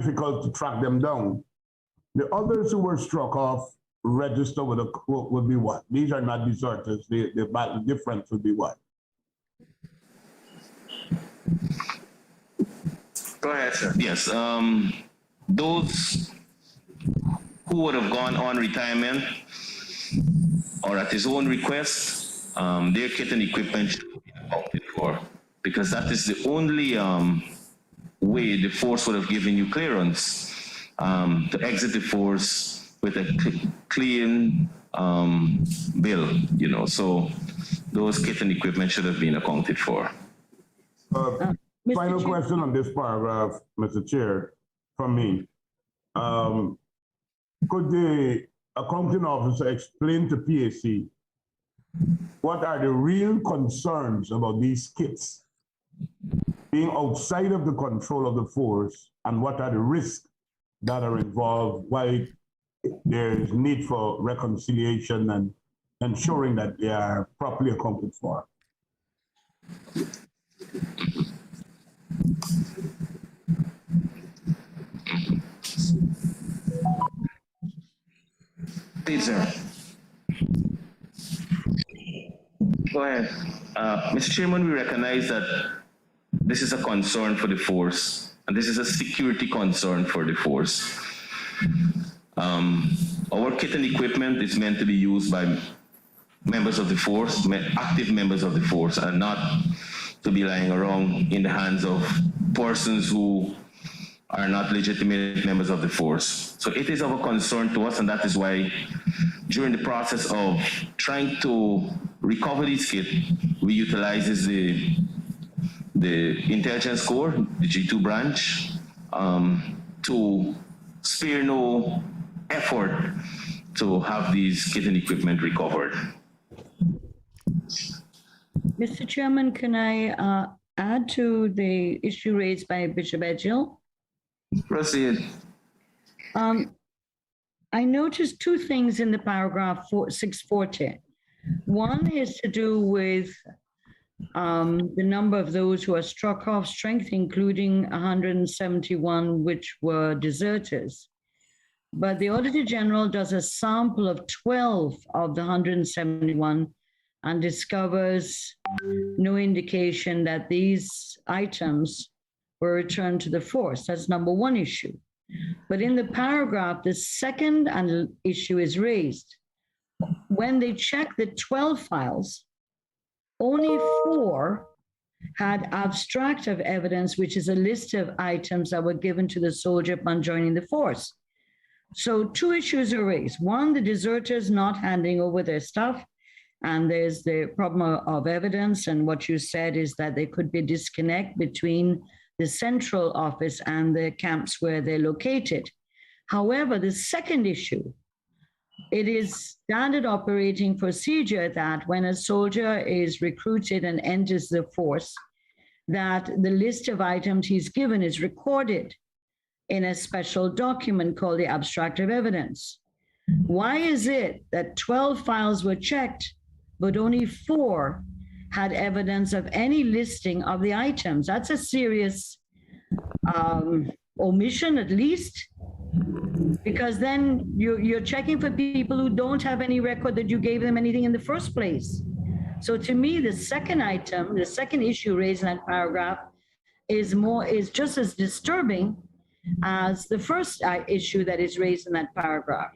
difficult to track them down. The others who were struck off register with a quote would be what? These are not deserters. The difference would be what? Go ahead, sir. Yes, those who would have gone on retirement or at his own request, their kit and equipment should be accounted for, because that is the only way the force would have given you clearance to exit the force with a clean bill, you know. So those kit and equipment should have been accounted for. Final question on this paragraph, Mr. Chair, from me. Could the accounting officer explain to PAC what are the real concerns about these kits being outside of the control of the force, and what are the risks that are involved, why there is need for reconciliation and ensuring that they are properly accounted for? Please, sir. Go ahead. Mr. Chairman, we recognize that this is a concern for the force, and this is a security concern for the force. Our kit and equipment is meant to be used by members of the force, active members of the force, and not to be lying around in the hands of persons who are not legitimate members of the force. So it is of a concern to us, and that is why during the process of trying to recover these kits, we utilizes the intelligence corps, the G2 branch, to spare no effort to have these kit and equipment recovered. Mr. Chairman, can I add to the issue raised by Bishop Edghill? Proceed. I noticed two things in the paragraph 640. One is to do with the number of those who are struck off strength, including 171 which were deserters. But the Auditor General does a sample of 12 of the 171 and discovers no indication that these items were returned to the force. That's number one issue. But in the paragraph, the second issue is raised. When they checked the 12 files, only 4 had abstract of evidence, which is a list of items that were given to the soldier upon joining the force. So 2 issues are raised. One, the deserters not handing over their stuff, and there's the problem of evidence, and what you said is that there could be a disconnect between the central office and the camps where they're located. However, the second issue, it is standard operating procedure that when a soldier is recruited and enters the force, that the list of items he's given is recorded in a special document called the abstract of evidence. Why is it that 12 files were checked, but only 4 had evidence of any listing of the items? That's a serious omission, at least, because then you're checking for people who don't have any record that you gave them anything in the first place. So to me, the second item, the second issue raised in that paragraph is just as disturbing as the first issue that is raised in that paragraph.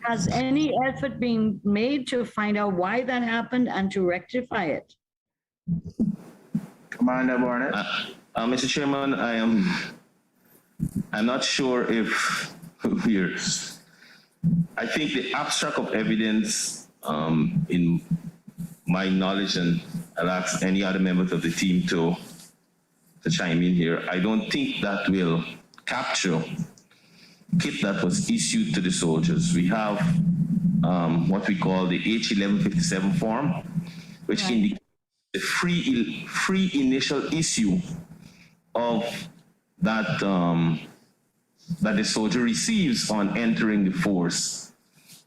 Has any effort been made to find out why that happened and to rectify it? Commander Barnett. Mr. Chairman, I'm not sure if we're, I think the abstract of evidence, in my knowledge, and I'll ask any other members of the team to chime in here, I don't think that will capture kit that was issued to the soldiers. We have what we call the H1157 form, which indicates the free initial issue of that that the soldier receives on entering the force.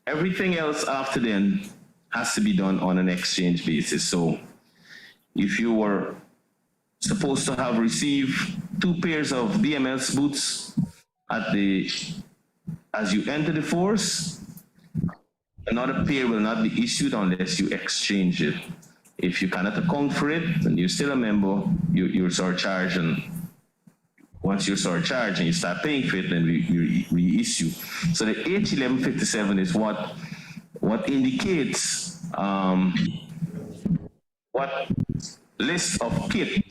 Everything else after then has to be done on an exchange basis. So if you were supposed to have received 2 pairs of BMS boots as you enter the force. Another pair will not be issued unless you exchange it. If you cannot account for it and you're still a member, you're surcharged, and once you're surcharged and you start paying for it, then we reissue. So the H1157 is what indicates what list of kit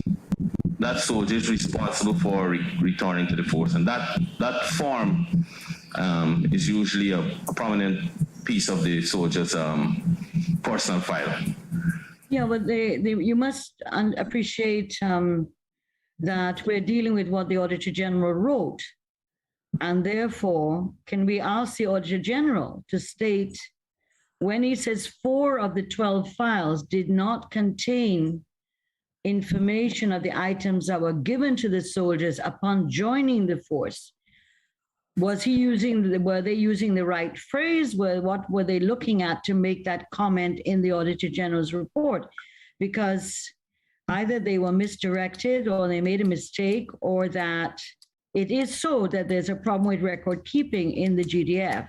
that soldier is responsible for returning to the force, and that form is usually a prominent piece of the soldier's personal file. Yeah, but you must appreciate that we're dealing with what the Auditor General wrote. And therefore, can we ask the Auditor General to state when he says 4 of the 12 files did not contain information of the items that were given to the soldiers upon joining the force, were they using the right phrase? What were they looking at to make that comment in the Auditor General's report? Because either they were misdirected or they made a mistake, or that it is so that there's a problem with record keeping in the GDF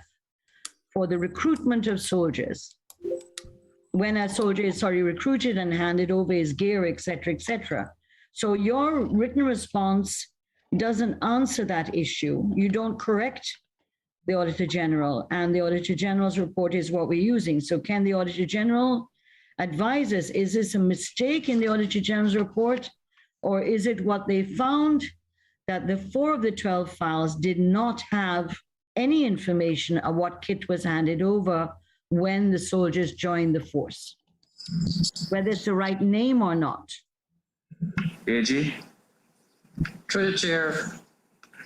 for the recruitment of soldiers. When a soldier is recruited and handed over his gear, et cetera. So your written response doesn't answer that issue. You don't correct the Auditor General, and the Auditor General's report is what we're using. So can the Auditor General advise us, is this a mistake in the Auditor General's report, or is it what they found, that the 4 of the 12 files did not have any information of what kit was handed over when the soldiers joined the force, whether it's the right name or not? AG? Through the chair,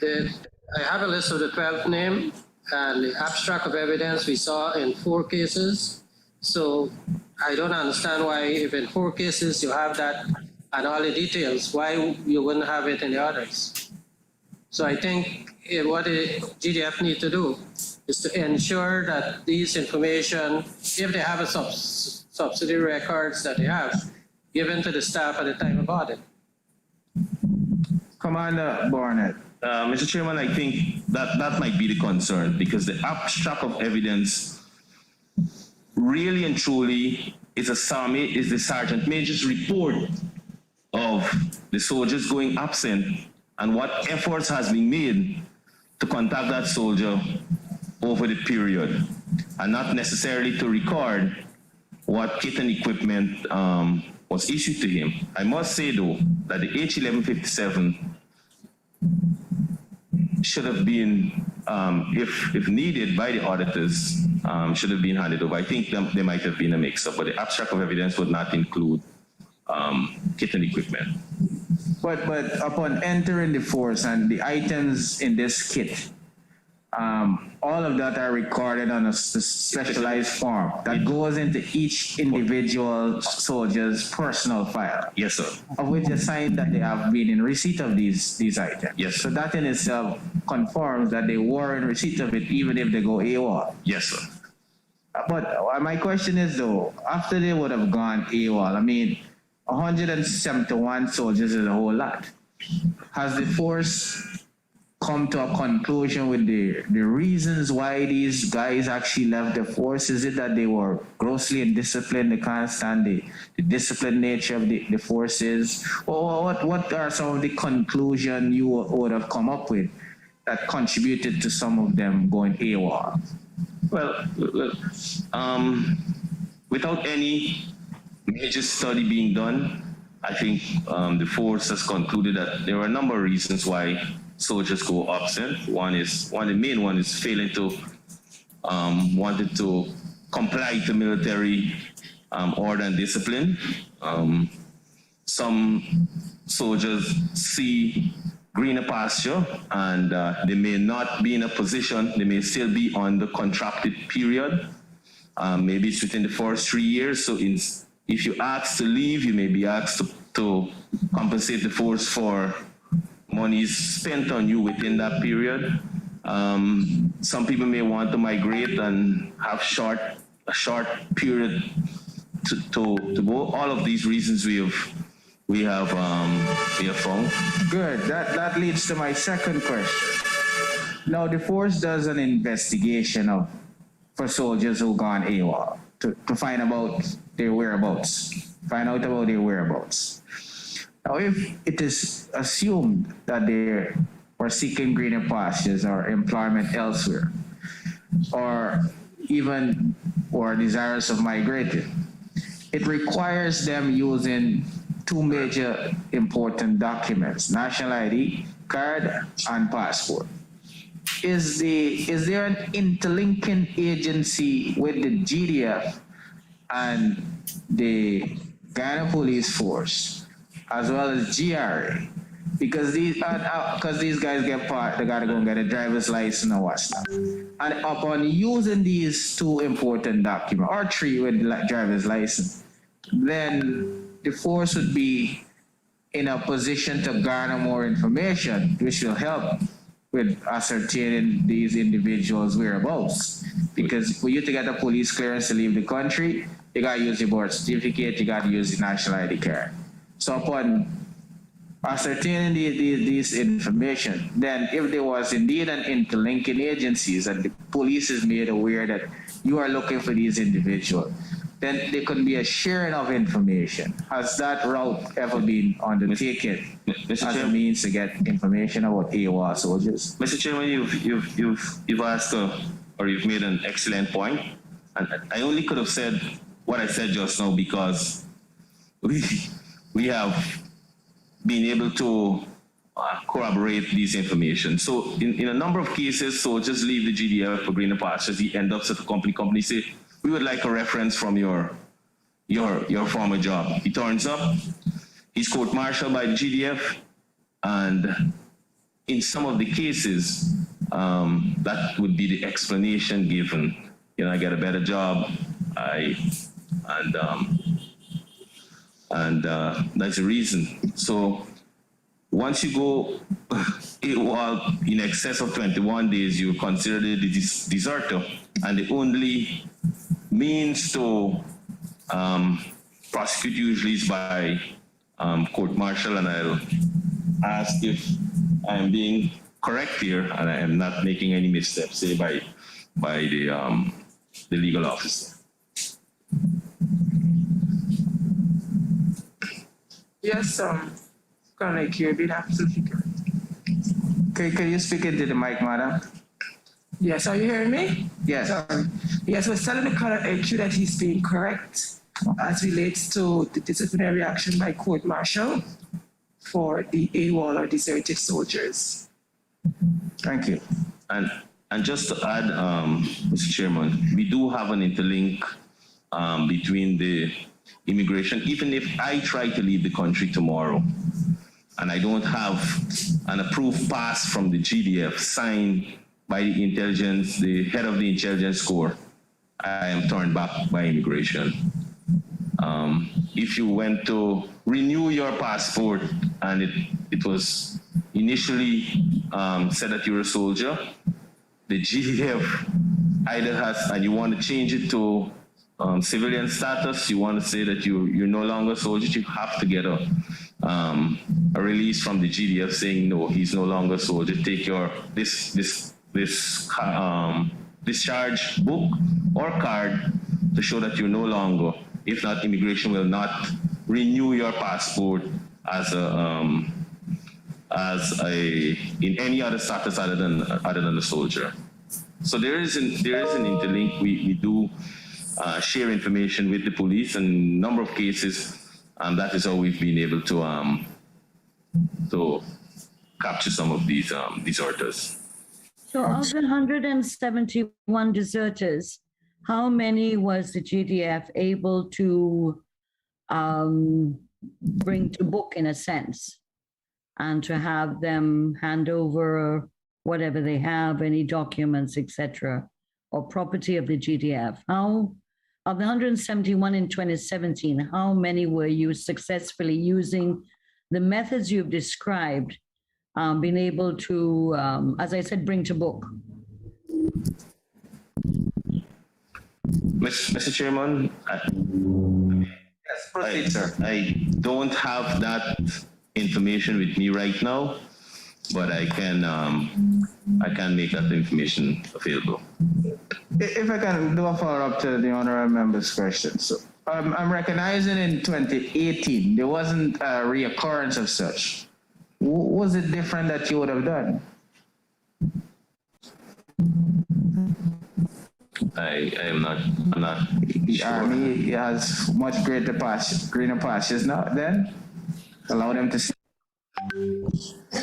I have a list of the 12 names and the abstract of evidence we saw in 4 cases. So I don't understand why, if in 4 cases you have that and all the details, why you wouldn't have it in the others. So I think what the GDF need to do is to ensure that these information, if they have a subsidiary records that they have, given to the staff at the time of audit. Commander Barnett. Mr. Chairman, I think that might be the concern, because the abstract of evidence really and truly is the Sergeant Major's report of the soldiers going absent and what efforts has been made to contact that soldier over the period, and not necessarily to record what kit and equipment was issued to him. I must say, though, that the H1157 should have been, if needed by the auditors, should have been handed over. I think there might have been a mix-up, but the abstract of evidence would not include kit and equipment. But upon entering the force and the items in this kit, all of that are recorded on a specialized form that goes into each individual soldier's personal file. Yes, sir. Of which is signed that they have been in receipt of these items. Yes. So that in itself confirms that they were in receipt of it, even if they go AWOL. Yes, sir. But my question is, though, after they would have gone AWOL, I mean, 171 soldiers is a whole lot. Has the force come to a conclusion with the reasons why these guys actually left the force? Is it that they were grossly indisciplined, they can't stand the disciplined nature of the forces? Or what are some of the conclusions you would have come up with that contributed to some of them going AWOL? Well, without any major study being done, I think the force has concluded that there are a number of reasons why soldiers go absent. The main one is failing to wanted to comply to military order and discipline. Some soldiers see greener pasture, and they may not be in a position, they may still be on the contracted period. Maybe it's within the first 3 years. So if you ask to leave, you may be asked to compensate the force for monies spent on you within that period. Some people may want to migrate and have a short period to go. All of these reasons we have we have found. Good. That leads to my second question. Now, the force does an investigation for soldiers who gone AWOL to find about their whereabouts, find out about their whereabouts. Now, if it is assumed that they were seeking greener pastures or employment elsewhere, or desirous of migrating, it requires them using two major important documents: national ID card and passport. Is there an interlinking agency with the GDF and the Ghana Police Force, as well as GRA? Because these guys they gotta go and get a driver's license or what stuff. And upon using these two important documents, or three with driver's license, then the force would be in a position to garner more information, which will help with ascertaining these individuals' whereabouts. Because for you to get a police clearance to leave the country, you gotta use your birth certificate, you gotta use the national ID card. So upon ascertaining these information, then if there was indeed an interlinking agencies and the police is made aware that you are looking for these individuals, then there could be a sharing of information. Has that route ever been undertaken as a means to get information about AWOL soldiers? Mr. Chairman, you've asked or you've made an excellent point, and I only could have said what I said just now because we have been able to corroborate these information. So in a number of cases, soldiers leave the GDF for greener pastures. He ends up at the company say, we would like a reference from your former job. He turns up, he's court-martialed by the GDF, and in some of the cases, that would be the explanation given. I get a better job, and that's the reason. So once you go AWOL in excess of 21 days, you're considered a deserter, and the only means to prosecute usually is by court-martial, and I'll ask if I'm being correct here and I am not making any missteps, say by the legal officer. Yes, Colonel, you're being absolutely correct. Can you speak into the mic, madam? Yes, are you hearing me? Yes. Yes, we're telling the Colonel HQ that he's being correct as relates to the disciplinary action by court-martial for the AWOL or deserted soldiers. Thank you. And just to add, Mr. Chairman, we do have an interlink between the immigration. Even if I try to leave the country tomorrow and I don't have an approved pass from the GDF signed by the head of the intelligence corps, I am turned back by immigration. If you went to renew your passport and it was initially said that you're a soldier, the GDF either has, and you want to change it to civilian status, you want to say that you're no longer a soldier, you have to get a release from the GDF saying, no, he's no longer a soldier. Take your, this discharge book or card to show that you're no longer. If not, immigration will not renew your passport in any other status other than a soldier. So there is an interlink. We do share information with the police, and in a number of cases, that is how we've been able to capture some of these deserters. So of the 171 deserters, how many was the GDF able to bring to book in a sense, and to have them hand over whatever they have, any documents, etc., or property of the GDF? How, of the 171 in 2017, how many were you successfully using the methods you've described, being able to, as I said, bring to book? Mr. Chairman, Yes, Proceed, sir. I don't have that information with me right now, but I can make that information available. If I can do a follow-up to the honorable member's question. So I'm recognizing in 2018, there wasn't a reoccurrence of such. Was it different that you would have done? I'm not The sure. Army has much greener pastures now then? Allow them to see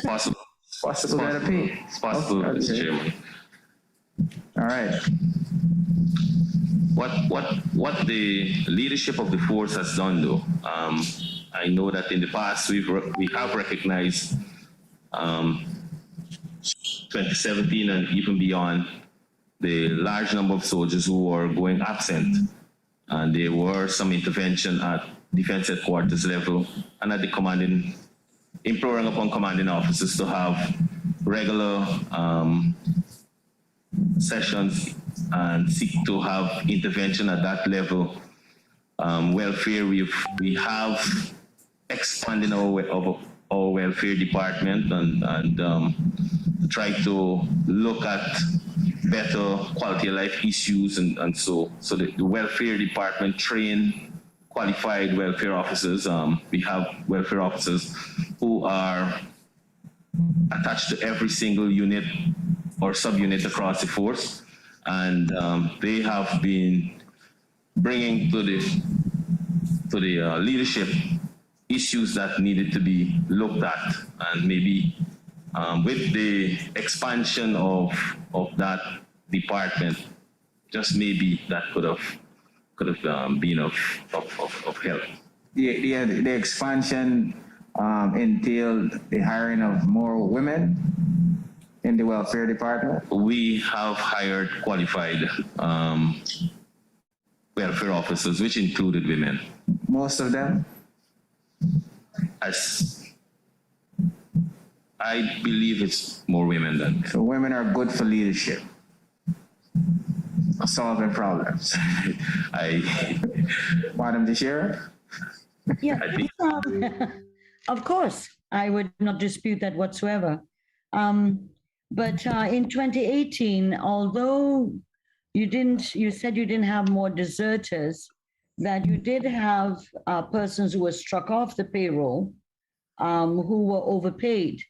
Possible. possible better pay. It's possible, Okay. Mr. Chairman. All right. What the leadership of the force has done, though, I know that in the past we have recognized 2017 and even beyond the large number of soldiers who were going absent, and there were some intervention at defense headquarters level and at the imploring upon commanding officers to have regular sessions and seek to have intervention at that level. Welfare, we have expanded our welfare department and try to look at better quality of life issues and so the welfare department train qualified welfare officers. We have welfare officers who are attached to every single unit or subunit across the force, and they have been bringing to the leadership issues that needed to be looked at, and maybe with the expansion of that department, just maybe that could have been of help. The expansion entailed the hiring of more women in the welfare department. We have hired qualified welfare officers, which included women. Most of them. As I believe it's more women than men. So women are good for leadership, solving problems. Madam the Chair? Yeah, I think- of course, I would not dispute that whatsoever. But in 2018, although you said you didn't have more deserters, that you did have persons who were struck off the payroll, who were overpaid,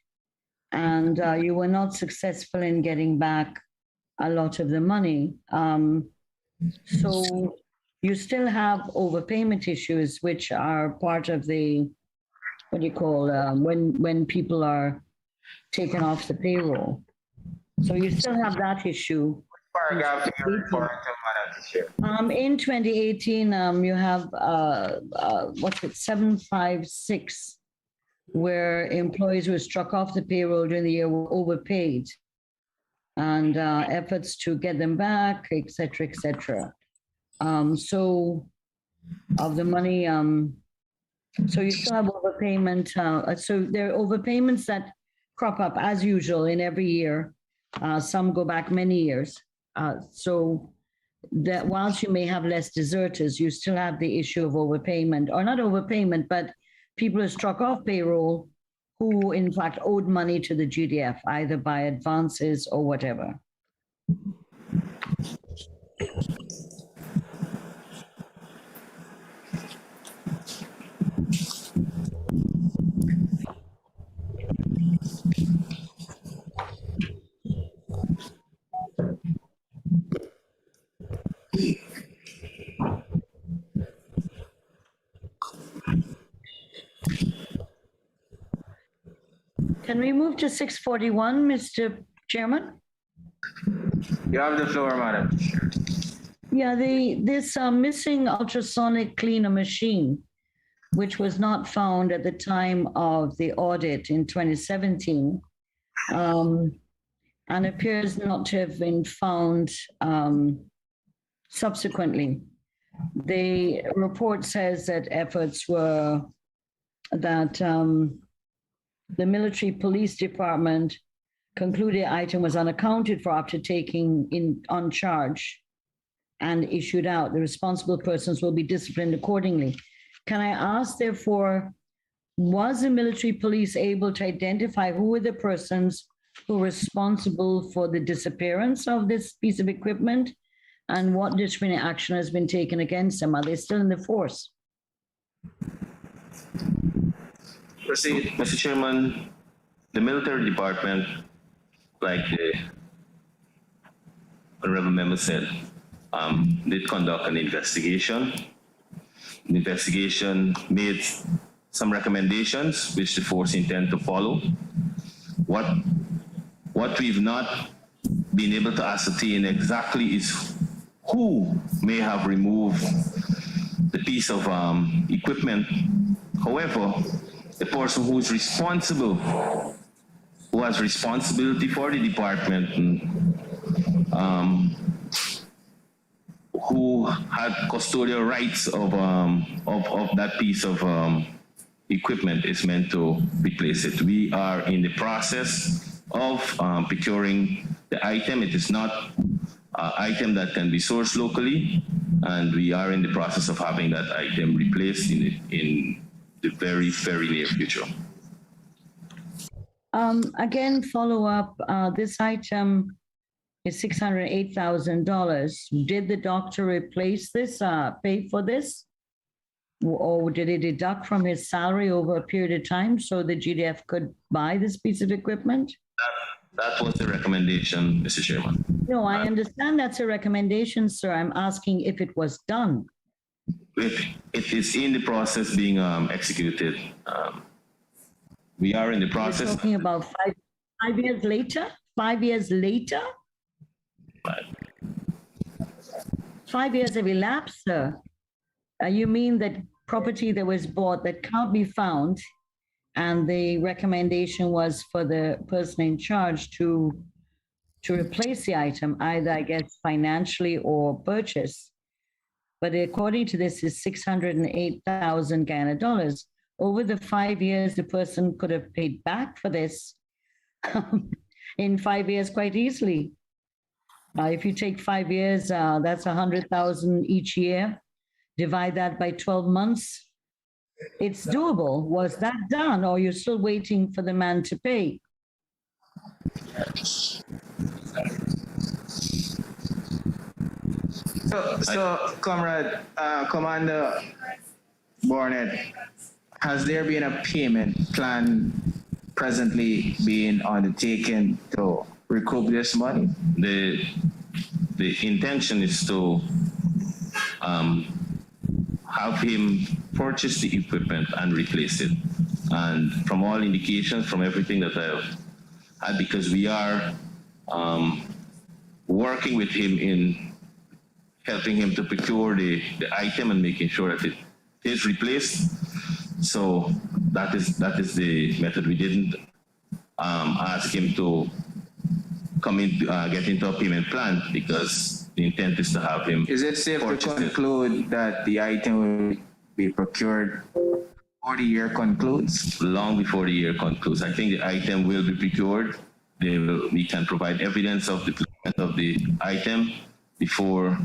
and you were not successful in getting back a lot of the money. So you still have overpayment issues, which are part of the, what do you call, when people are taken off the payroll. So you still have that issue. Paragraph you're referring to, Madam the Chair. In 2018, you have, 756, where employees who were struck off the payroll during the year were overpaid, and efforts to get them back, et cetera, et cetera. So of the money, so you still have overpayment. So there are overpayments that crop up as usual in every year. Some go back many years. So that whilst you may have less deserters, you still have the issue of overpayment, or not overpayment, but people are struck off payroll who in fact owed money to the GDF, either by advances or whatever. Can we move to 641, Mr. Chairman? You have the floor, Madam the Chair. Yeah, this missing ultrasonic cleaner machine, which was not found at the time of the audit in 2017, and appears not to have been found subsequently. The report says that efforts were that the military police department concluded the item was unaccounted for after taking on charge and issued out. The responsible persons will be disciplined accordingly. Can I ask, therefore, was the military police able to identify who were the persons who were responsible for the disappearance of this piece of equipment, and what disciplinary action has been taken against them? Are they still in the force? Proceed. Mr. Chairman, the military department, like the honorable member said, did conduct an investigation. The investigation made some recommendations which the force intend to follow. What we've not been able to ascertain exactly is who may have removed the piece of equipment. However, the person who is responsible, who has responsibility for the department, who had custodial rights of that piece of equipment, is meant to replace it. We are in the process of procuring the item. It is not an item that can be sourced locally, and we are in the process of having that item replaced in the very, very near future. Again, follow up, this item is $608,000. Did the doctor replace this, pay for this? Or did he deduct from his salary over a period of time so the GDF could buy this piece of equipment? That was the recommendation, Mr. Chairman. No, I understand that's a recommendation, sir. I'm asking if it was done. It is in the process being executed. We are in the We're process. talking about 5 years later? 5 years later? 5 years have elapsed, sir. You mean that property that was bought that can't be found, and the recommendation was for the person in charge to replace the item, either, I guess, financially or purchase. But according to this, is 608,000 Ghana dollars. Over the 5 years, the person could have paid back for this in 5 years quite easily. If you take 5 years, that's 100,000 each year. Divide that by 12 months. It's doable. Was that done, or you're still waiting for the man to pay? So, Comrade, Commander Barnett, has there been a payment plan presently being undertaken to recoup this money? The intention is to have him purchase the equipment and replace it. And from all indications, from everything that I've had, because we are working with him in helping him to procure the item and making sure that it is replaced. So that is the method. We didn't ask him to come in, get into a payment plan, because the intent is to have him. Is it safe to purchase it. conclude that the item will be procured before the year concludes? Long before the year concludes. I think the item will be procured. We can provide evidence of the procurement of the item before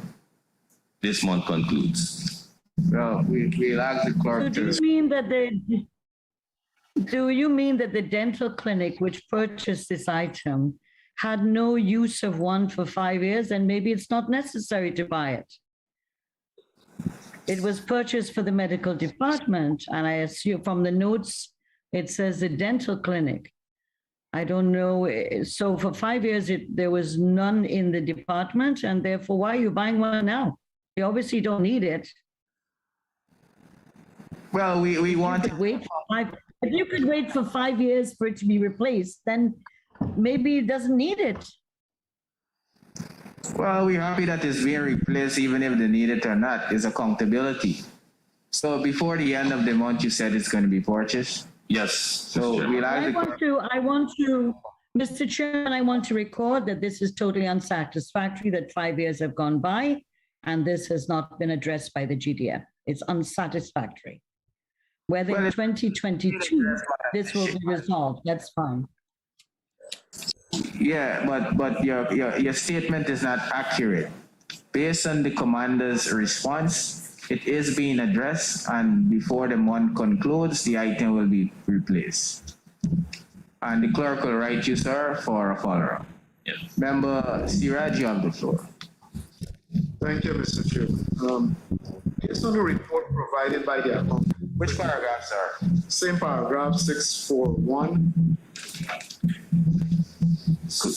this month concludes. Well, we'll ask the So clerk do to. you mean that the dental clinic which purchased this item had no use of one for 5 years, and maybe it's not necessary to buy it? It was purchased for the medical department, and I assume from the notes, it says the dental clinic. I don't know. So for 5 years, there was none in the department, and therefore, why are you buying one now? You obviously don't need it. Well, we want to. If you could wait for 5 years for it to be replaced, then maybe it doesn't need it. Well, we're happy that it's being replaced, even if they need it or not. There's accountability. So before the end of the month, you said it's going to be purchased. Yes. So Mr. we'll Chairman. ask the I want to, Mr. Chairman, I want to record that this is totally unsatisfactory, that 5 years have gone by, and this has not been addressed by the GDF. It's unsatisfactory. Whether in 2022, this will be resolved, that's fine. Yeah, but your statement is not accurate. Based on the commander's response, it is being addressed, and before the month concludes, the item will be replaced. And the clerk will write you, sir, for a follow-up. Yes. Member Siraj, you have the floor. Thank you, Mr. Chair. Based on the report provided by the accountant, Which paragraph, sir? same paragraph 641.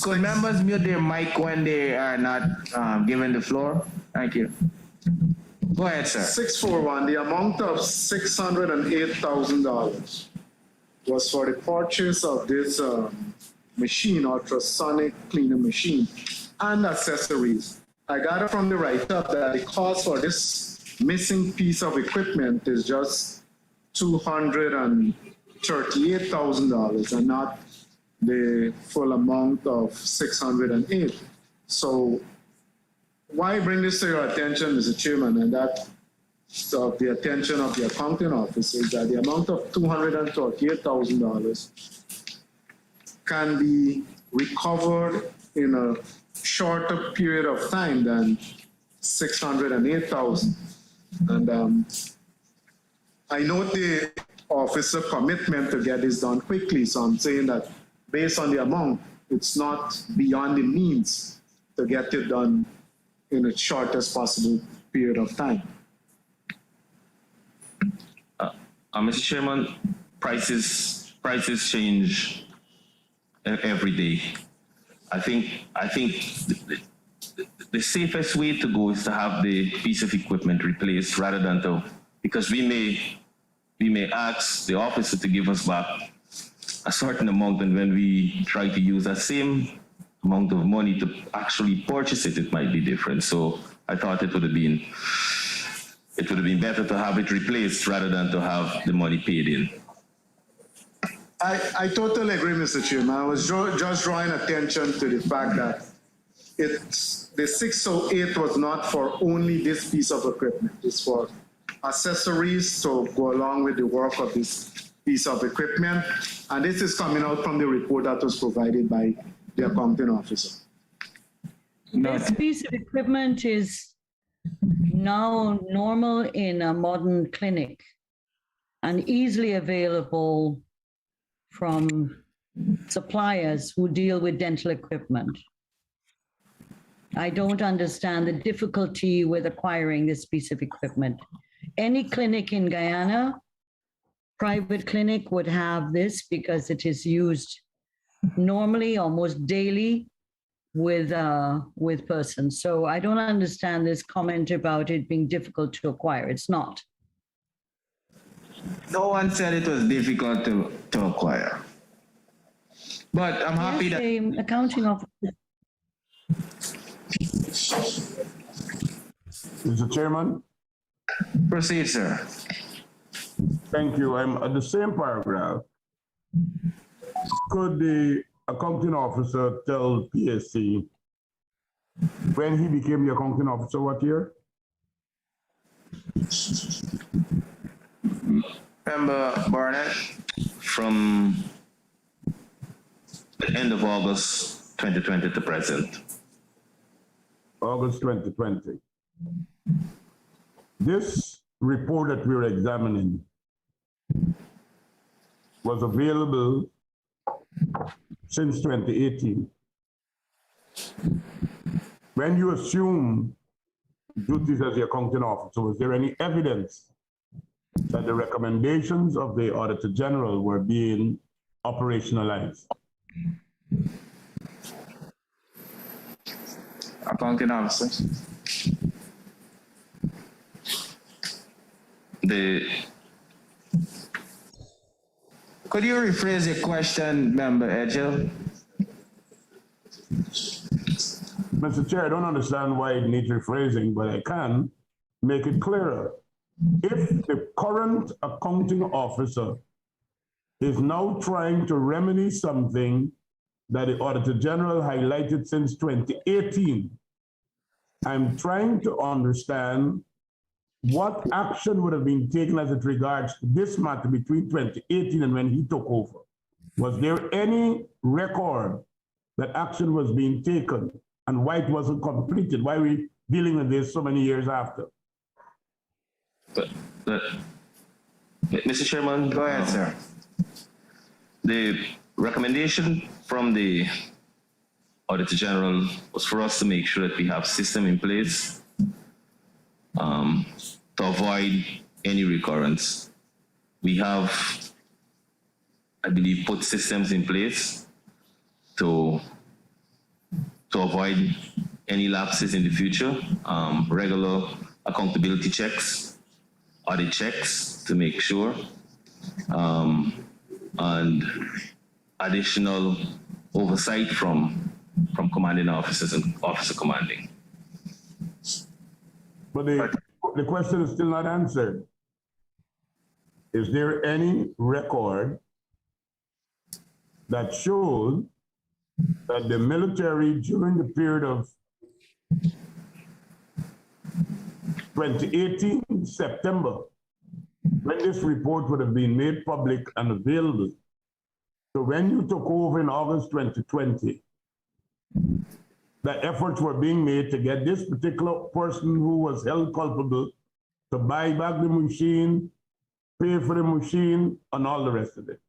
Could members mute their mic when they are not given the floor? Thank you. Go ahead, sir. 641, the amount of $608,000 was for the purchase of this machine, ultrasonic cleaner machine, and accessories. I got it from the write-up that the cost for this missing piece of equipment is just $238,000 and not the full amount of 608. So why bring this to your attention, Mr. Chairman, and that of the attention of the accounting office is that the amount of $238,000 can be recovered in a shorter period of time than 608,000. And I note the officer commitment to get this done quickly. So I'm saying that based on the amount, it's not beyond the means to get it done in the shortest possible period of time. Mr. Chairman, prices change every day. I think the safest way to go is to have the piece of equipment replaced rather than to, because we may ask the officer to give us back a certain amount, and when we try to use that same amount of money to actually purchase it, it might be different. So I thought it would have been better to have it replaced rather than to have the money paid in. I totally agree, Mr. Chairman. I was just drawing attention to the fact that the 608 was not for only this piece of equipment. It's for accessories to go along with the work of this piece of equipment. And this is coming out from the report that was provided by the accounting officer. This piece of equipment is now normal in a modern clinic and easily available from suppliers who deal with dental equipment. I don't understand the difficulty with acquiring this piece of equipment. Any clinic in Guyana, private clinic, would have this because it is used normally, almost daily, with persons. So I don't understand this comment about it being difficult to acquire. It's not. No one said it was difficult to acquire. But I'm happy Yes, that the accounting officer. Mr. Chairman, proceed, sir. thank you. I'm at the same paragraph. Could the accounting officer tell PSC when he became the accounting officer, what year? Member Barnett. From the end of August 2020 to present. August 2020. This report that we're examining was available since 2018. When you assume duties as the accounting officer, was there any evidence that the recommendations of the Auditor General were being operationalized? Accounting officer. Could you rephrase your question, Member Edgell? Mr. Chair, I don't understand why it needs rephrasing, but I can make it clearer. If the current accounting officer is now trying to remedy something that the Auditor General highlighted since 2018, I'm trying to understand what action would have been taken as it regards to this matter between 2018 and when he took over. Was there any record that action was being taken and why it wasn't completed? Why are we dealing with this so many years after? but Mr. Chairman. Go ahead, sir. The recommendation from the Auditor General was for us to make sure that we have system in place to avoid any recurrence. We have, I believe, put systems in place to avoid any lapses in the future, regular accountability checks, audit checks to make sure, and additional oversight from commanding officers and officer commanding. But the question is still not answered. Is there any record that shows that the military during the period of 2018 September, when this report would have been made public and available, so when you took over in August 2020, that efforts were being made to get this particular person who was held culpable to buy back the machine, pay for the machine, and all the rest of it.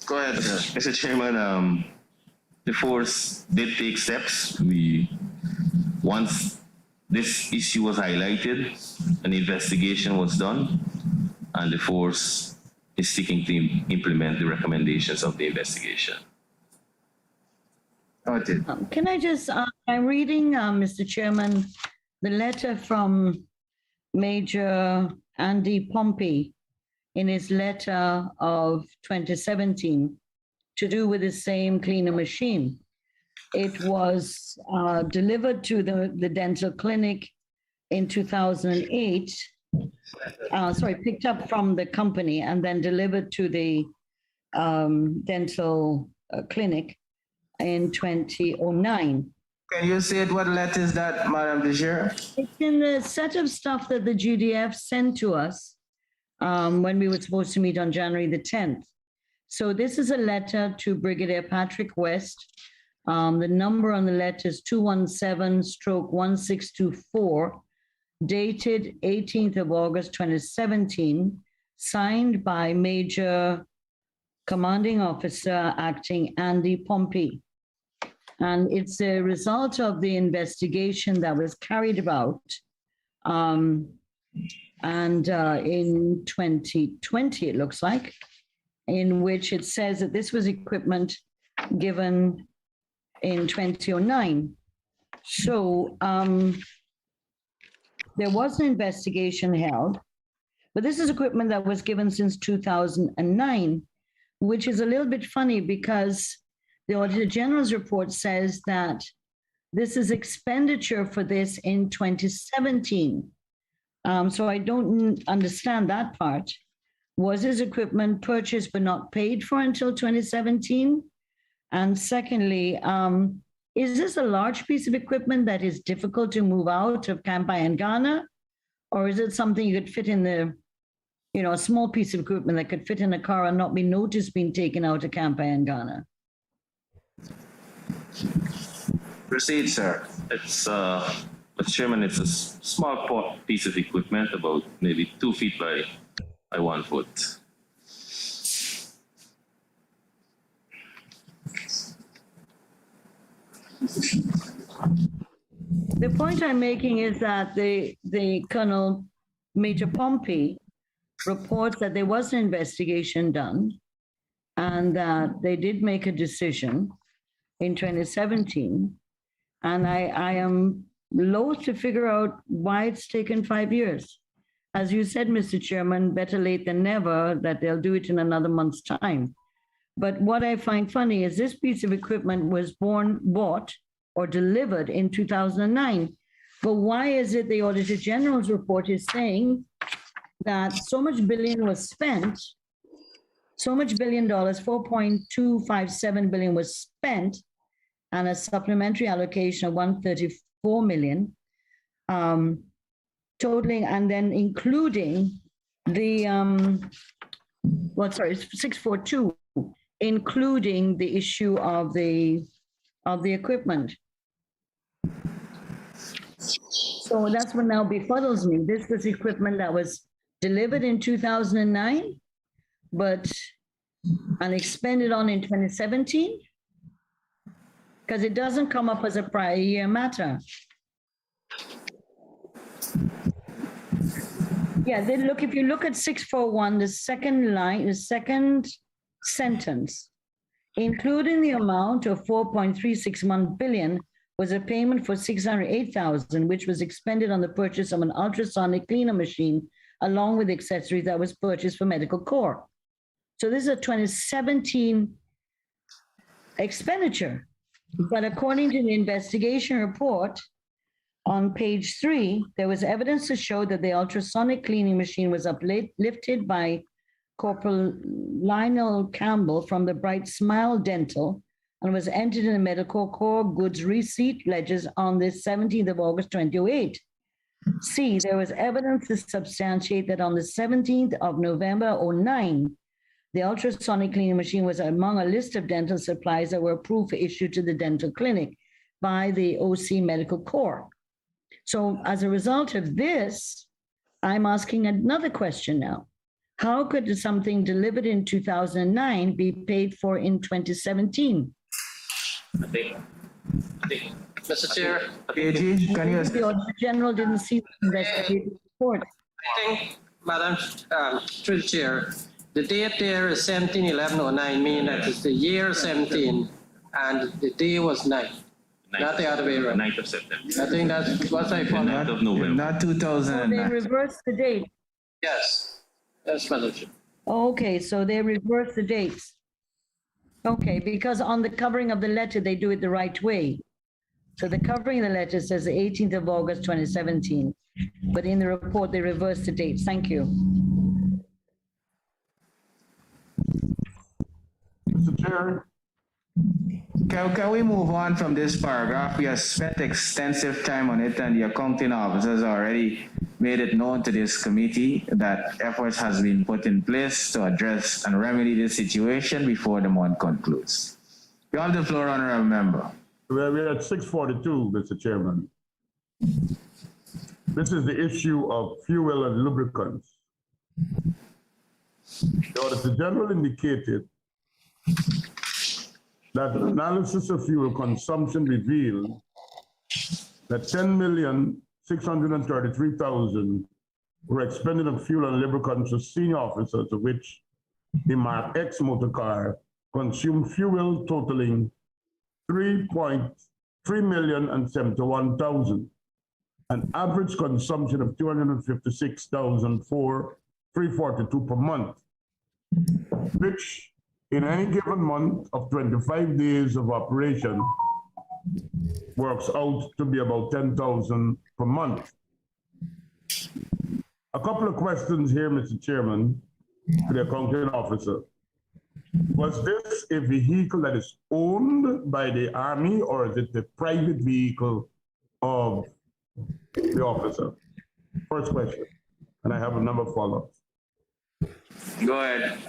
Go ahead, sir. Mr. Chairman, the force did take steps. Once this issue was highlighted, an investigation was done, and the force is seeking to implement the recommendations of the investigation. Noted. Can I just, I'm reading, Mr. Chairman, the letter from Major Andy Pompey in his letter of 2017 to do with the same cleaner machine. It was delivered to the dental clinic in 2008, picked up from the company and then delivered to the dental clinic in 2009. Can you say what letter is that, Madam Desir? It's in the set of stuff that the GDF sent to us when we were supposed to meet on January the 10th. So this is a letter to Brigadier Patrick West. The number on the letter is 217/1624, dated 18th of August, 2017, signed by Major Commanding Officer Acting Andy Pompey. And it's a result of the investigation that was carried out in 2020, it looks like, in which it says that this was equipment given in 2009. So there was an investigation held, but this is equipment that was given since 2009, which is a little bit funny because the Auditor General's report says that this is expenditure for this in 2017. So I don't understand that part. Was this equipment purchased but not paid for until 2017? And secondly, is this a large piece of equipment that is difficult to move out of Kampayengana? Or is it something you could fit in the, a small piece of equipment that could fit in a car and not be noticed being taken out of Kampayengana? Proceed, sir. It's, Mr. Chairman, it's a small piece of equipment, about maybe 2 feet by 1 foot. The point I'm making is that the Colonel Major Pompey reports that there was an investigation done and that they did make a decision in 2017. And I am loath to figure out why it's taken 5 years. As you said, Mr. Chairman, better late than never, that they'll do it in another month's time. But what I find funny is this piece of equipment was bought or delivered in 2009. But why is it the Auditor General's report is saying that so much billion was spent, so much $1 billion, 4.257 billion was spent, and a supplementary allocation of 134 million, totaling, and then including the, 642, including the issue of the of the equipment. So that's what now befuddles me. This was equipment that was delivered in 2009, but and expended on in 2017, because it doesn't come up as a prior year matter. Yeah, then look, if you look at 641, the second line, the second sentence, including the amount of 4.361 billion was a payment for 608,000, which was expended on the purchase of an ultrasonic cleaner machine, along with accessories that was purchased for medical corps. So this is a 2017 expenditure. But according to the investigation report on page 3, there was evidence to show that the ultrasonic cleaning machine was uplifted by Corporal Lionel Campbell from the Bright Smile Dental and was entered in the medical corps goods receipt ledgers on the 17th of August 2008. C, there was evidence to substantiate that on the 17th of November 2009, the ultrasonic cleaning machine was among a list of dental supplies that were approved for issue to the dental clinic by the OC Medical Corps. So as a result of this, I'm asking another question now. How could something delivered in 2009 be paid for in 2017? I think, Mr. Chair, AG, can you? The Auditor General didn't see the investigative report. I think, Madam, through the Chair, the date there is 17/11/09, meaning that it's the year 17 and the day was 9, not the other way around. 9th of September. I think that's what I The follow. 9th of November. Not So they 2009. reversed the date. Yes, that's Madam Chair. Okay, so they reversed the dates. Okay, because on the covering of the letter, they do it the right way. So the covering of the letter says the 18th of August, 2017, but in the report, they reversed the dates. Thank you. Mr. Chair, Can we move on from this paragraph? We have spent extensive time on it, and the accounting officers already made it known to this committee that efforts has been put in place to address and remedy this situation before the month concludes. You have the floor, honorable member. we're at 642, Mr. Chairman. This is the issue of fuel and lubricants. The Auditor General indicated that an analysis of fuel consumption revealed that 10,633,000 were expended on fuel and lubricants for senior officers, of which the Mark X motor car consumed fuel totaling 3,371,000, an average consumption of 256,342 per month, which in any given month of 25 days of operation works out to be about 10,000 per month. A couple of questions here, Mr. Chairman, to the accounting officer. Was this a vehicle that is owned by the Army, or is it the private vehicle of the officer? First question, and I have a number of follow-ups. Go ahead.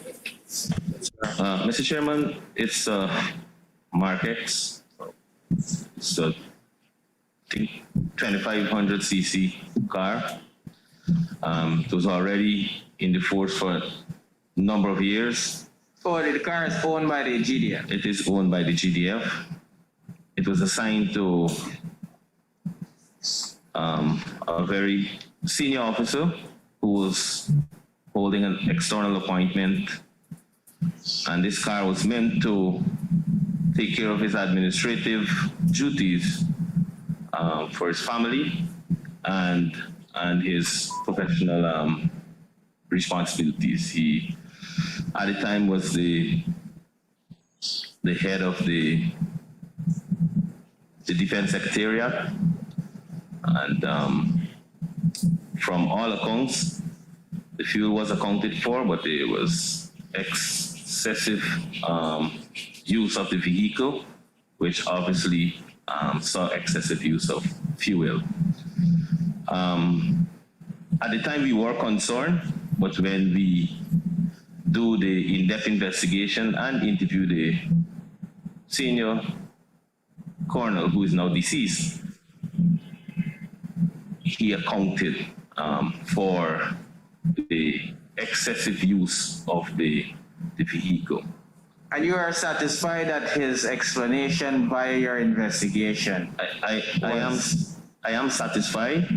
Mr. Chairman, it's Mark X. So, I think 2,500 cc car. It was already in the force for a number of years. Oh, the car is owned by the GDF. It is owned by the GDF. It was assigned to a very senior officer who was holding an external appointment, and this car was meant to take care of his administrative duties for his family and his professional responsibilities. He, at the time, was the head of the Defense Secretariat, and from all accounts, the fuel was accounted for, but there was excessive use of the vehicle, which obviously saw excessive use of fuel. At the time, we were concerned, but when we do the in-depth investigation and interview the senior colonel, who is now deceased, he accounted for the excessive use of the vehicle. And you are satisfied that his explanation via your investigation? I am satisfied.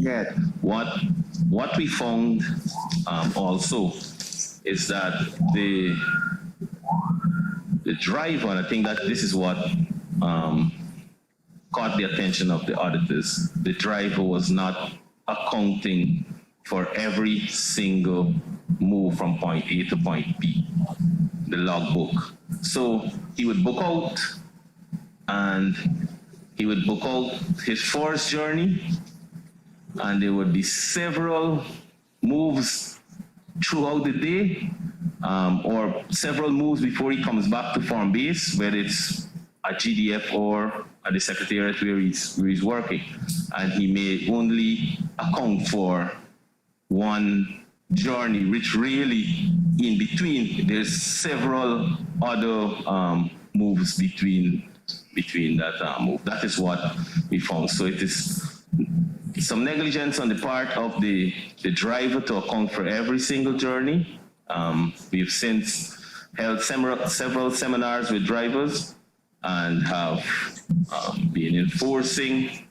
Good. What we found also is that the driver, and I think that this is what caught the attention of the auditors, the driver was not accounting for every single move from point A to point B, the logbook. So he would book out, and he would book out his forest journey, and there would be several moves throughout the day, or several moves before he comes back to farm base, whether it's at GDF or at the secretariat where he's working. And he may only account for one journey, which really in between, there's several other moves between that move. That is what we found. So it is some negligence on the part of the driver to account for every single journey. We've since held several seminars with drivers and have been enforcing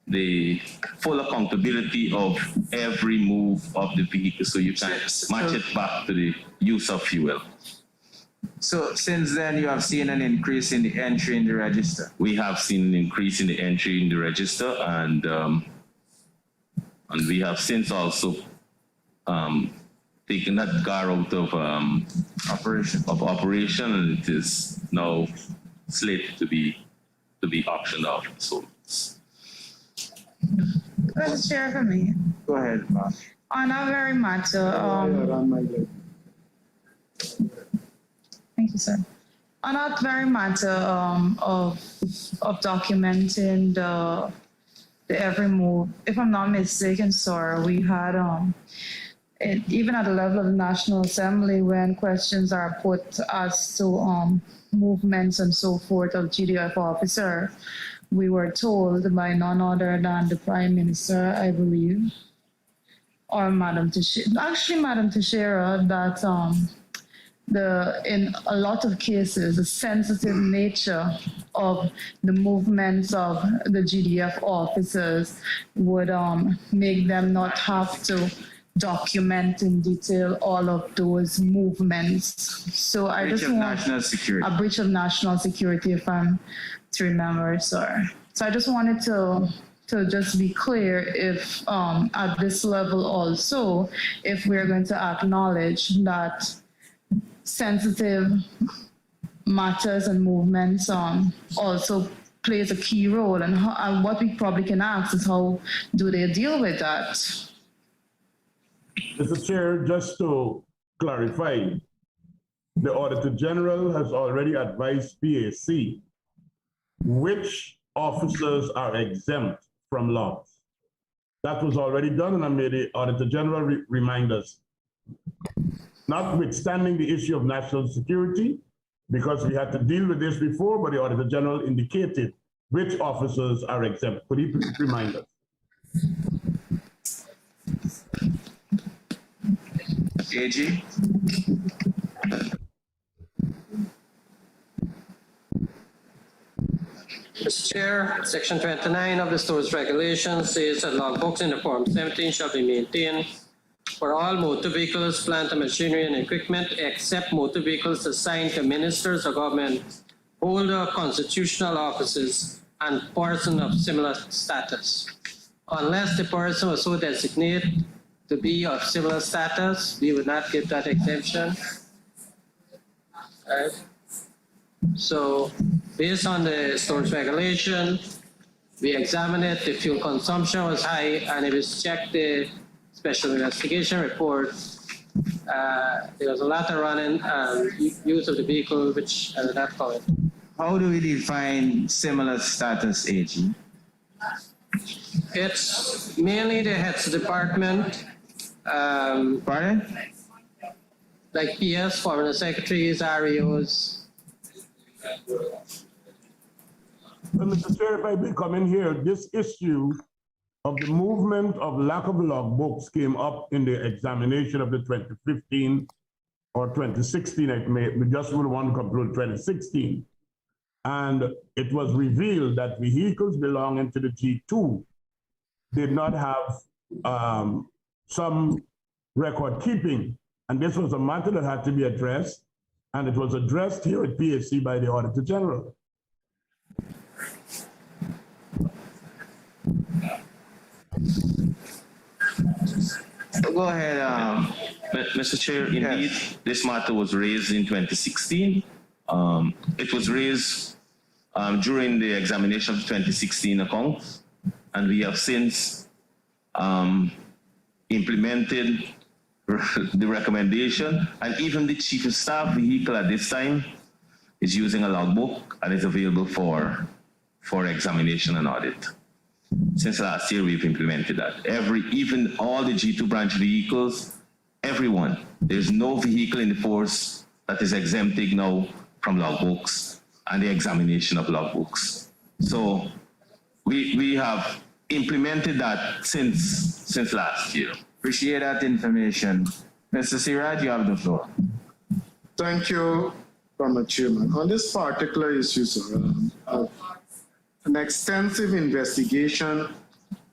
the full accountability of every move of the vehicle, so you can match it back to the use of fuel. So since then, you have seen an increase in the entry in the register? We have seen an increase in the entry in the register, and we have since also taken that car out of operation, and it is now slated to be auctioned off. So. Mr. Chair, for me, Go ahead, Mark. on that very matter, thank you, sir. On that very matter of documenting the every move, if I'm not mistaken, sir, we had even at the level of the National Assembly, when questions are put as to movements and so forth of GDF officer, we were told by none other than the Prime Minister, I believe, or Madam Teixeira, that in a lot of cases, the sensitive nature of the movements of the GDF officers would make them not have to document in detail all of those movements. So I just want national security. A breach of national security, if I'm to remember, sir. So I just wanted to just be clear if at this level also, if we're going to acknowledge that sensitive matters and movements also plays a key role, and what we probably can ask is how do they deal with that? Mr. Chair, just to clarify, the Auditor General has already advised PAC which officers are exempt from logs. That was already done, and I made the Auditor General remind us. Notwithstanding the issue of national security, because we had to deal with this before, but the Auditor General indicated which officers are exempt. Could you please remind us? AG? Mr. Chair, Section 29 of the Stores Regulations says that logbooks in the Form 17 shall be maintained for all motor vehicles, plant and machinery and equipment, except motor vehicles assigned to ministers or government holder constitutional offices and person of similar status. Unless the person was so designated to be of similar status, we would not give that exemption. Right. So based on the storage regulation, we examined it, the fuel consumption was high, and it was checked the special investigation report. There was a lot of running use of the vehicle, which I would not call it. How do we define similar status, AG? It's mainly the heads of department, Pardon? like PS, foreign secretaries, REOs. Well, Mr. Chair, if I may come in here, this issue of the movement of lack of logbooks came up in the examination of the 2015 or 2016, we just will want to conclude 2016. And it was revealed that vehicles belonging to the G2 did not have some record keeping. And this was a matter that had to be addressed. And it was addressed here at PSC by the Auditor General. Go ahead. Mr. Chair, indeed, this matter was raised in 2016. It was raised during the examination of the 2016 accounts, and we have since implemented the recommendation, and even the chief of staff vehicle at this time is using a logbook and is available for examination and audit. Since last year, we've implemented that. Even all the G2 branch vehicles, everyone, there's no vehicle in the force that is exempted now from logbooks and the examination of logbooks. So we have implemented that since last year. Appreciate that information. Mr. Siraj, you have the floor. Thank you, Mr. Chairman. On this particular issue, sir, an extensive investigation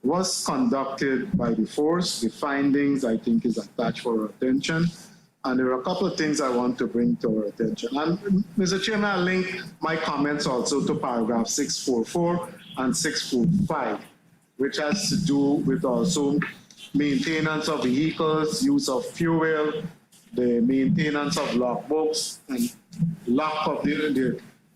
was conducted by the force. The findings, I think, is attached for our attention. And there are a couple of things I want to bring to our attention. And Mr. Chairman, I'll link my comments also to paragraph 644 and 645, which has to do with also maintenance of vehicles, use of fuel, the maintenance of logbooks, and lack of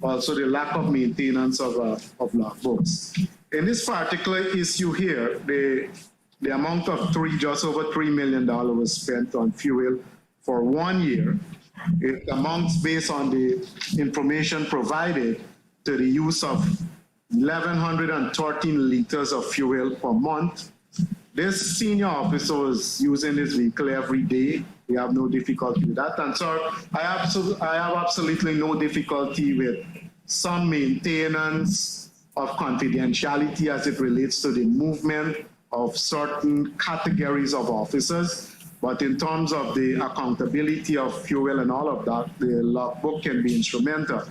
also the lack of maintenance of logbooks. In this particular issue here, the amount of just over $3 million was spent on fuel for 1 year. It amounts, based on the information provided, to the use of 1,113 liters of fuel per month. This senior officer was using this vehicle every day. We have no difficulty with that. And so I have absolutely no difficulty with some maintenance of confidentiality as it relates to the movement of certain categories of officers. But in terms of the accountability of fuel and all of that, the logbook can be instrumental.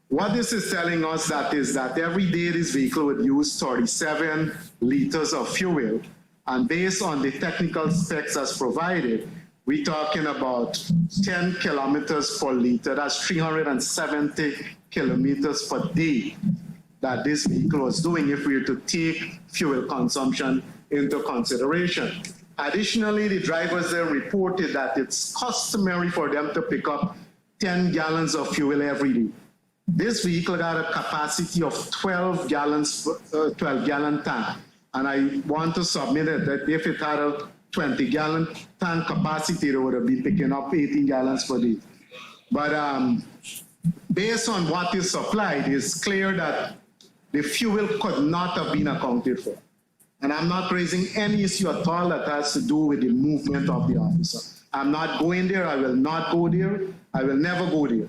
What this is telling us is that every day this vehicle would use 37 liters of fuel. And based on the technical specs as provided, we're talking about 10 kilometers per liter. That's 370 kilometers per day that this vehicle was doing if we were to take fuel consumption into consideration. Additionally, the drivers then reported that it's customary for them to pick up 10 gallons of fuel every day. This vehicle got a capacity of 12 gallon tank. And I want to submit it that if it had a 20-gallon tank capacity, it would be picking up 18 gallons per day. But based on what is supplied, it's clear that the fuel could not have been accounted for. And I'm not raising any issue at all that has to do with the movement of the officer. I'm not going there. I will not go there. I will never go there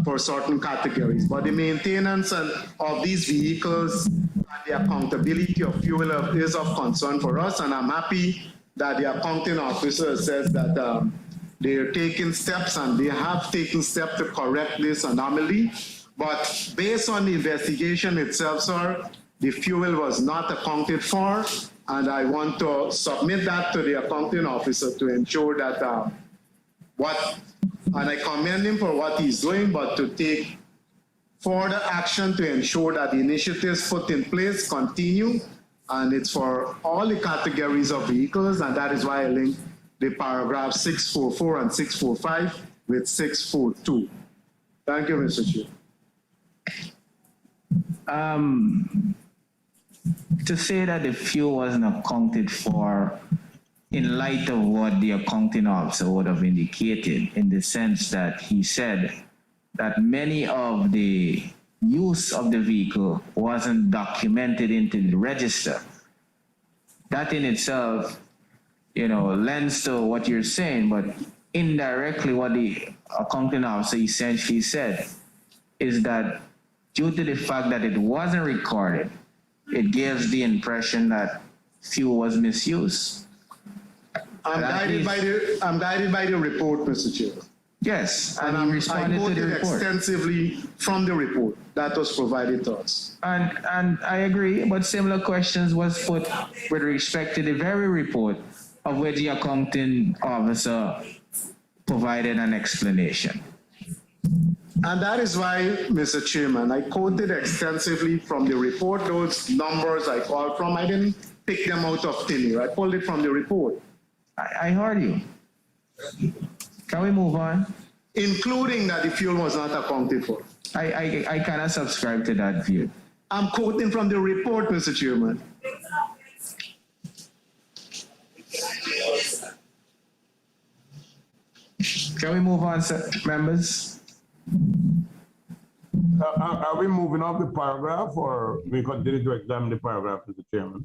for certain categories. But the maintenance of these vehicles and the accountability of fuel is of concern for us. And I'm happy that the accounting officer says that they're taking steps, and they have taken steps to correct this anomaly. But based on the investigation itself, sir, the fuel was not accounted for, and I want to submit that to the accounting officer to ensure that and I commend him for what he's doing, but to take further action to ensure that the initiatives put in place continue, and it's for all the categories of vehicles, and that is why I linked the paragraph 644 and 645 with 642. Thank you, Mr. Chair. To say that the fuel wasn't accounted for in light of what the accounting officer would have indicated, in the sense that he said that many of the use of the vehicle wasn't documented into the register. That in itself, lends to what you're saying, but indirectly what the accounting officer essentially said is that due to the fact that it wasn't recorded, it gives the impression that fuel was misused. I'm That guided is- by the report, Mr. Chair. Yes, And and he I responded to quoted the report. extensively from the report that was provided to us. And I agree, but similar questions was put with respect to the very report of which the accounting officer provided an explanation. And that is why, Mr. Chairman, I quoted extensively from the report. Those numbers I called from, I didn't pick them out of thin air. I pulled it from the report, I heard you. Can we move on? including that the fuel was not accounted for. I cannot subscribe to that view. I'm quoting from the report, Mr. Chairman. Can we move on, sir, members? Are we moving off the paragraph or we continue to examine the paragraph, Mr. Chairman?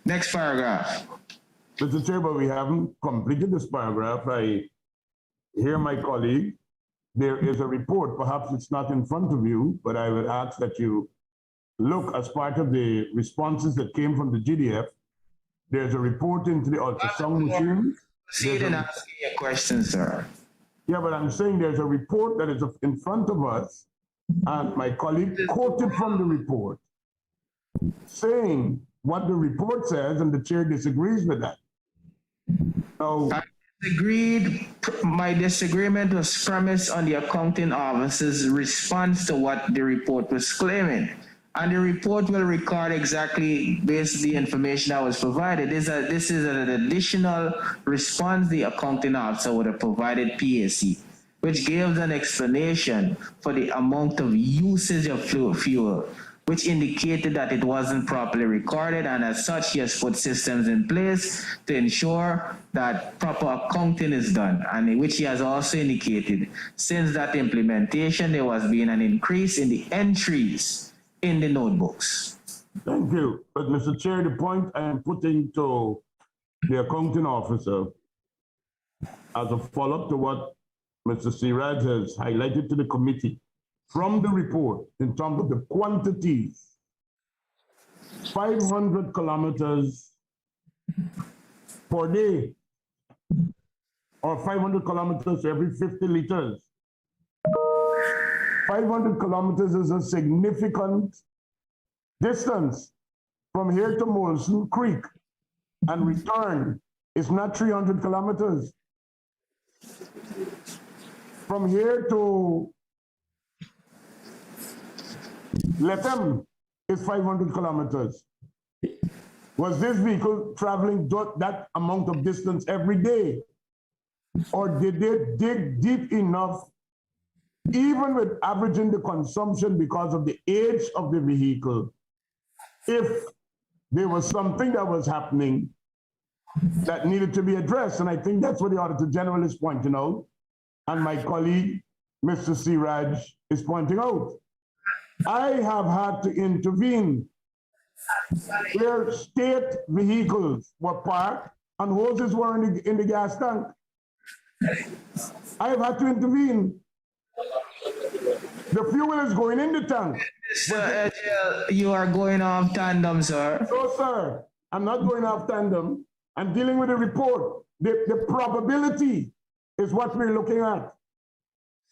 Next paragraph. Mr. Chair, but we haven't completed this paragraph. I hear my colleague. There is a report, perhaps it's not in front of you, but I would ask that you look as part of the responses that came from the GDF. There's a report into the ultrasound machine. Proceed in asking your question, sir. Yeah, but I'm saying there's a report that is in front of us, and my colleague quoted from the report, saying what the report says, and the chair disagrees with that. So, Agreed. My disagreement was premised on the accounting officer's response to what the report was claiming. And the report will record exactly based on the information that was provided. This is an additional response the accounting officer would have provided PAC, which gives an explanation for the amount of usage of fuel, which indicated that it wasn't properly recorded, and as such, he has put systems in place to ensure that proper accounting is done, and which he has also indicated since that implementation, there was been an increase in the entries in the notebooks. thank you. But Mr. Chair, the point I'm putting to the accounting officer as a follow-up to what Mr. Siraj has highlighted to the committee from the report in terms of the quantities, 500 kilometers per day, or 500 kilometers every 50 liters. 500 kilometers is a significant distance from here to Molson Creek, and return is not 300 kilometers. From here to Lethem is 500 kilometers. Was this vehicle traveling that amount of distance every day? Or did they dig deep enough, even with averaging the consumption because of the age of the vehicle, if there was something that was happening that needed to be addressed? And I think that's what the Auditor General is pointing out, and my colleague, Mr. Siraj, is pointing out. I have had to intervene where state vehicles were parked and hoses were in the gas tank. I have had to intervene. The fuel is going in the tank. Mr. Edgell, you are going off tandem, sir. No, sir, I'm not going off tandem. I'm dealing with a report. The probability is what we're looking at.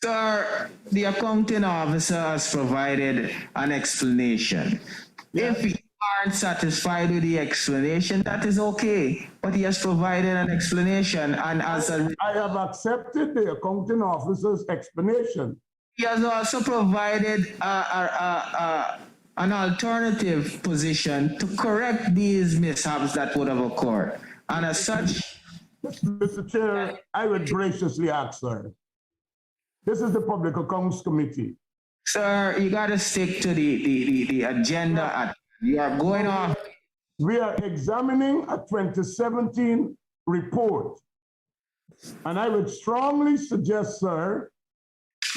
Sir, the accounting officer has provided an explanation. If you aren't satisfied with the explanation, that is okay. But he has provided an explanation, and as a I have accepted the accounting officer's explanation. he has also provided an alternative position to correct these mishaps that would have occurred. And as such, Mr. Chair, I would graciously ask, sir. This is the Public Accounts Committee. sir, you got to stick to the agenda. You are going off. We are examining a 2017 report. And I would strongly suggest, sir,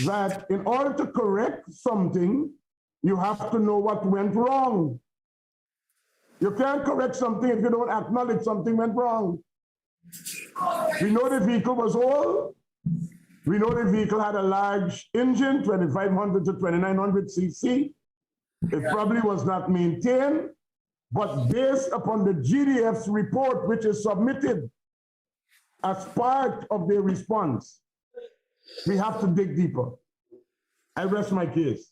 that in order to correct something, you have to know what went wrong. You can't correct something if you don't acknowledge something went wrong. We know the vehicle was old. We know the vehicle had a large engine, 2500 to 2900 cc. It probably was not maintained, but based upon the GDF's report, which is submitted as part of their response, we have to dig deeper. I rest my case.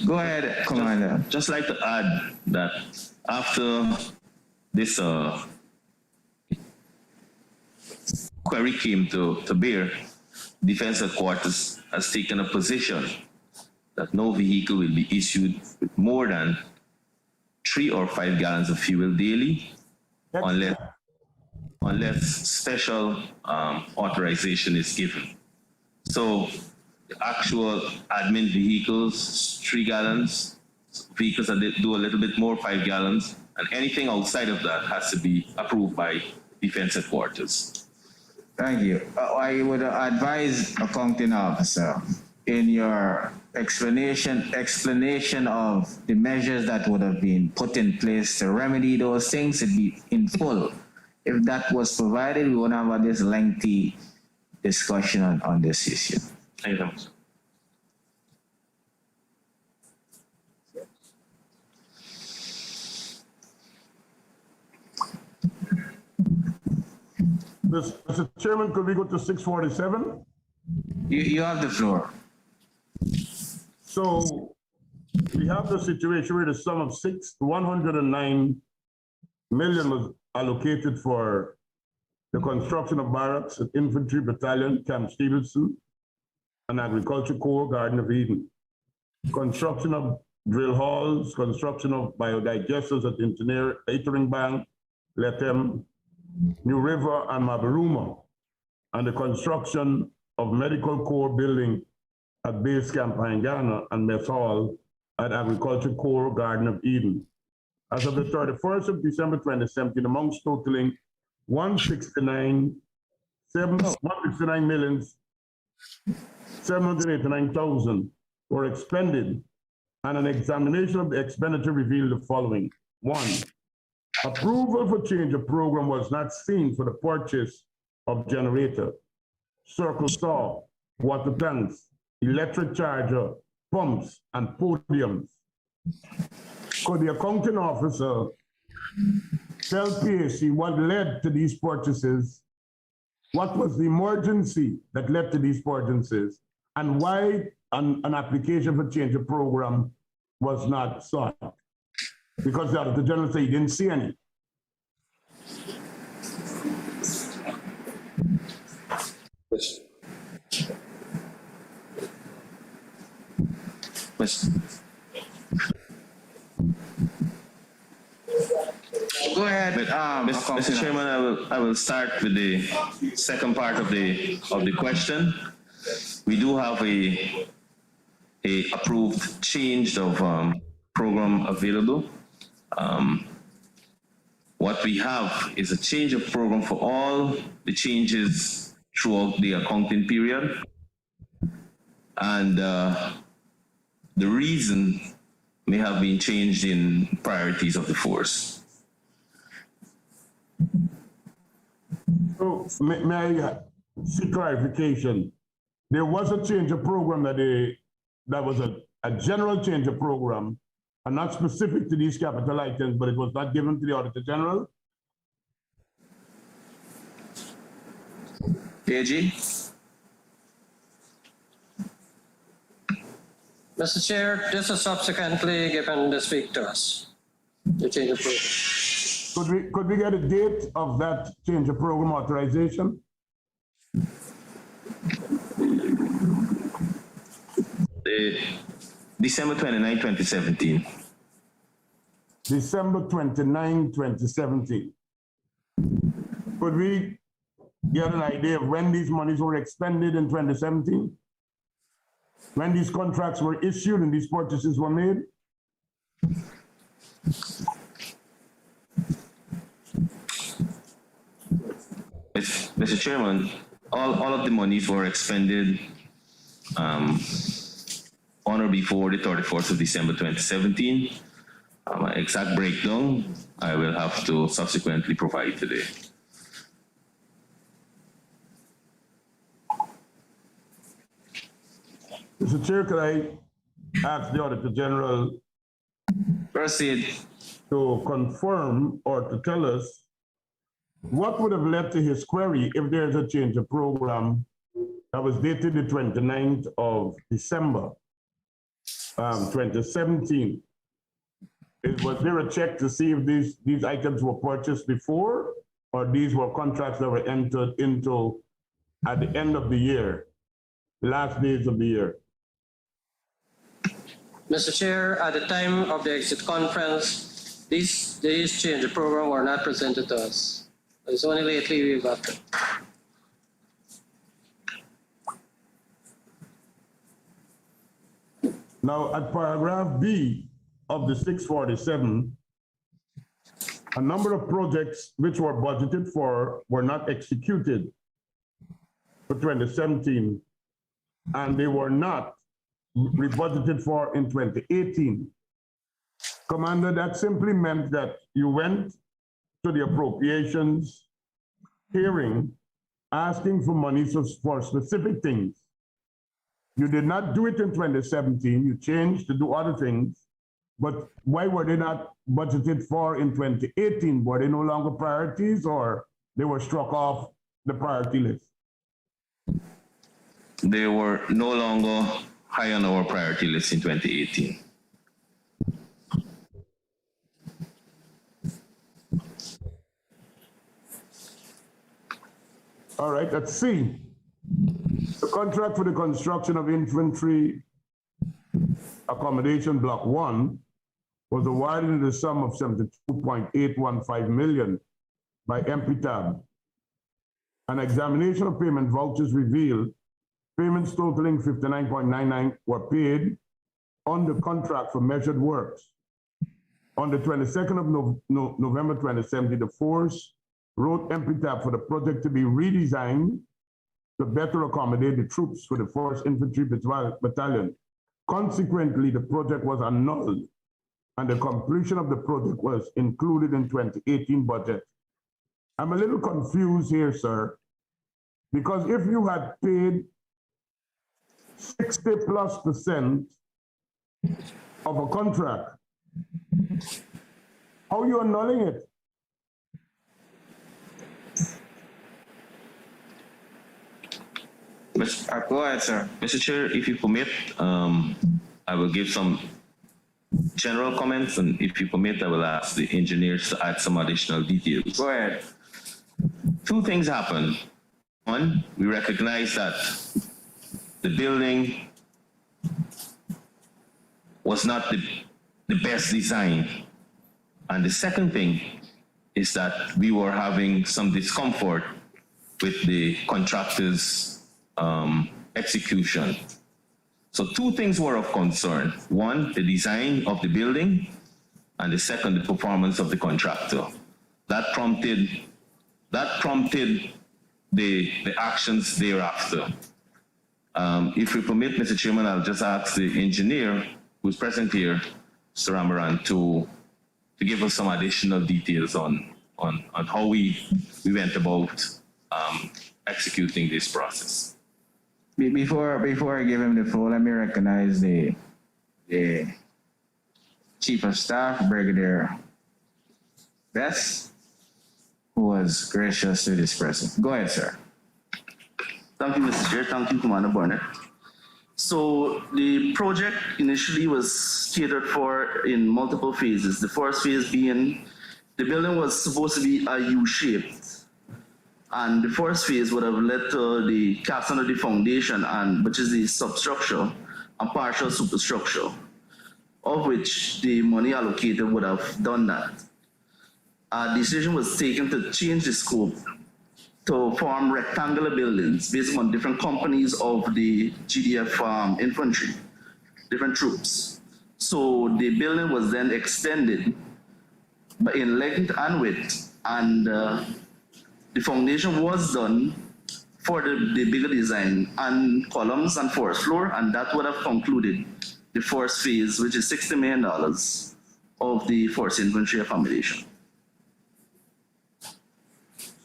Go ahead, Commander. Just like to add that after this query came to bear, Defense Headquarters has taken a position that no vehicle will be issued with more than 3 or 5 gallons of fuel daily, unless special authorization is given. So the actual admin vehicles, 3 gallons, vehicles that do a little bit more, 5 gallons, and anything outside of that has to be approved by Defense Headquarters. Thank you. I would advise accounting officer in your explanation of the measures that would have been put in place to remedy those things to be in full. If that was provided, we wouldn't have this lengthy discussion on this issue. Thank you very much. Mr. Chairman, could we go to 647? You have the floor. So we have the situation where the sum of 109 million was allocated for the construction of barracks at Infantry Battalion, Camp Stevenson, and Agriculture Corps, Garden of Eden. Construction of drill halls, construction of biodigesters at Intering Bank, Letem, New River, and Mabaruma, and the construction of Medical Corps building at Base Camp Hangana and Mess Hall at Agriculture Corps, Garden of Eden. As of the 31st of December 2017, amounts totaling 169,789,000 were expended, and an examination of the expenditure revealed the following. 1, approval for change of program was not seen for the purchase of generator, circle saw, water tanks, electric charger, pumps, and podiums. Could the accounting officer tell PAC what led to these purchases? What was the emergency that led to these purchases? And why an application for change of program was not sought? Because the Auditor General said he didn't see any. Go ahead, Mr. Chairman, I will start with the second part of the question. We do have a approved change of program available. What we have is a change of program for all the changes throughout the accounting period. And the reason may have been changed in priorities of the force. So may I seek clarification? There was a change of program that was a general change of program, and not specific to these capital items, but it was not given to the Auditor General. AG? Mr. Chair, this is subsequently given to speak to us, the change of program. Could we get a date of that change of program authorization? December 29, 2017. December 29, 2017. Could we get an idea of when these monies were expended in 2017? When these contracts were issued and these purchases were made? Mr. Chairman, all of the monies were expended on or before the 31st of December 2017. Exact breakdown I will have to subsequently provide today. Mr. Chair, could I ask the Auditor General Proceed. to confirm or to tell us what would have led to his query if there's a change of program that was dated the 29th of December, 2017. Was there a check to see if these items were purchased before, or these were contracts that were entered into at the end of the year, last days of the year? Mr. Chair, at the time of the exit conference, these change of program were not presented to us. It's only lately we got them. Now, at paragraph B of the 647, a number of projects which were budgeted for were not executed for 2017, and they were not rebudgeted for in 2018. Commander, that simply meant that you went to the appropriations hearing, asking for money for specific things. You did not do it in 2017, you changed to do other things, but why were they not budgeted for in 2018? Were they no longer priorities, or they were struck off the priority list? They were no longer high on our priority list in 2018. All right, let's see. The contract for the construction of infantry accommodation block 1 was awarded in the sum of 72.815 million by MPTAB. An examination of payment vouchers revealed payments totaling 59.99 were paid on the contract for measured works. On the 22nd of November 2017, the force wrote MPTAB for the project to be redesigned to better accommodate the troops for the 1st Infantry Battalion. Consequently, the project was annulled and the completion of the project was included in 2018 budget. I'm a little confused here, sir, because if you had paid 60+% of a contract, how are you annulling it? Go ahead, sir. Mr. Chair, if you permit, I will give some general comments, and if you permit, I will ask the engineers to add some additional details. Go ahead. Two things happened. One, we recognize that the building was not the best design. And the second thing is that we were having some discomfort with the contractor's execution. So two things were of concern. One, the design of the building, and the second, the performance of the contractor. That prompted the actions thereafter. If you permit, Mr. Chairman, I'll just ask the engineer who's present here, Mr. Amaran, to give us some additional details on how we went about executing this process. Before I give him the floor, let me recognize the Chief of Staff, Brigadier Bess, who was gracious to this person. Go ahead, sir. Thank you, Mr. Chair. Thank you, Commander Burnett. So the project initially was catered for in multiple phases. The first phase being the building was supposed to be a U-shaped. And the first phase would have led to the casting of the foundation, which is the substructure and partial superstructure, of which the money allocated would have done that. A decision was taken to change the scope to form rectangular buildings based on different companies of the GDF infantry, different troops. So the building was then extended in length and width, and the foundation was done for the bigger design and columns and first floor, and that would have concluded the first phase, which is $60 million of the 1st Infantry accommodation.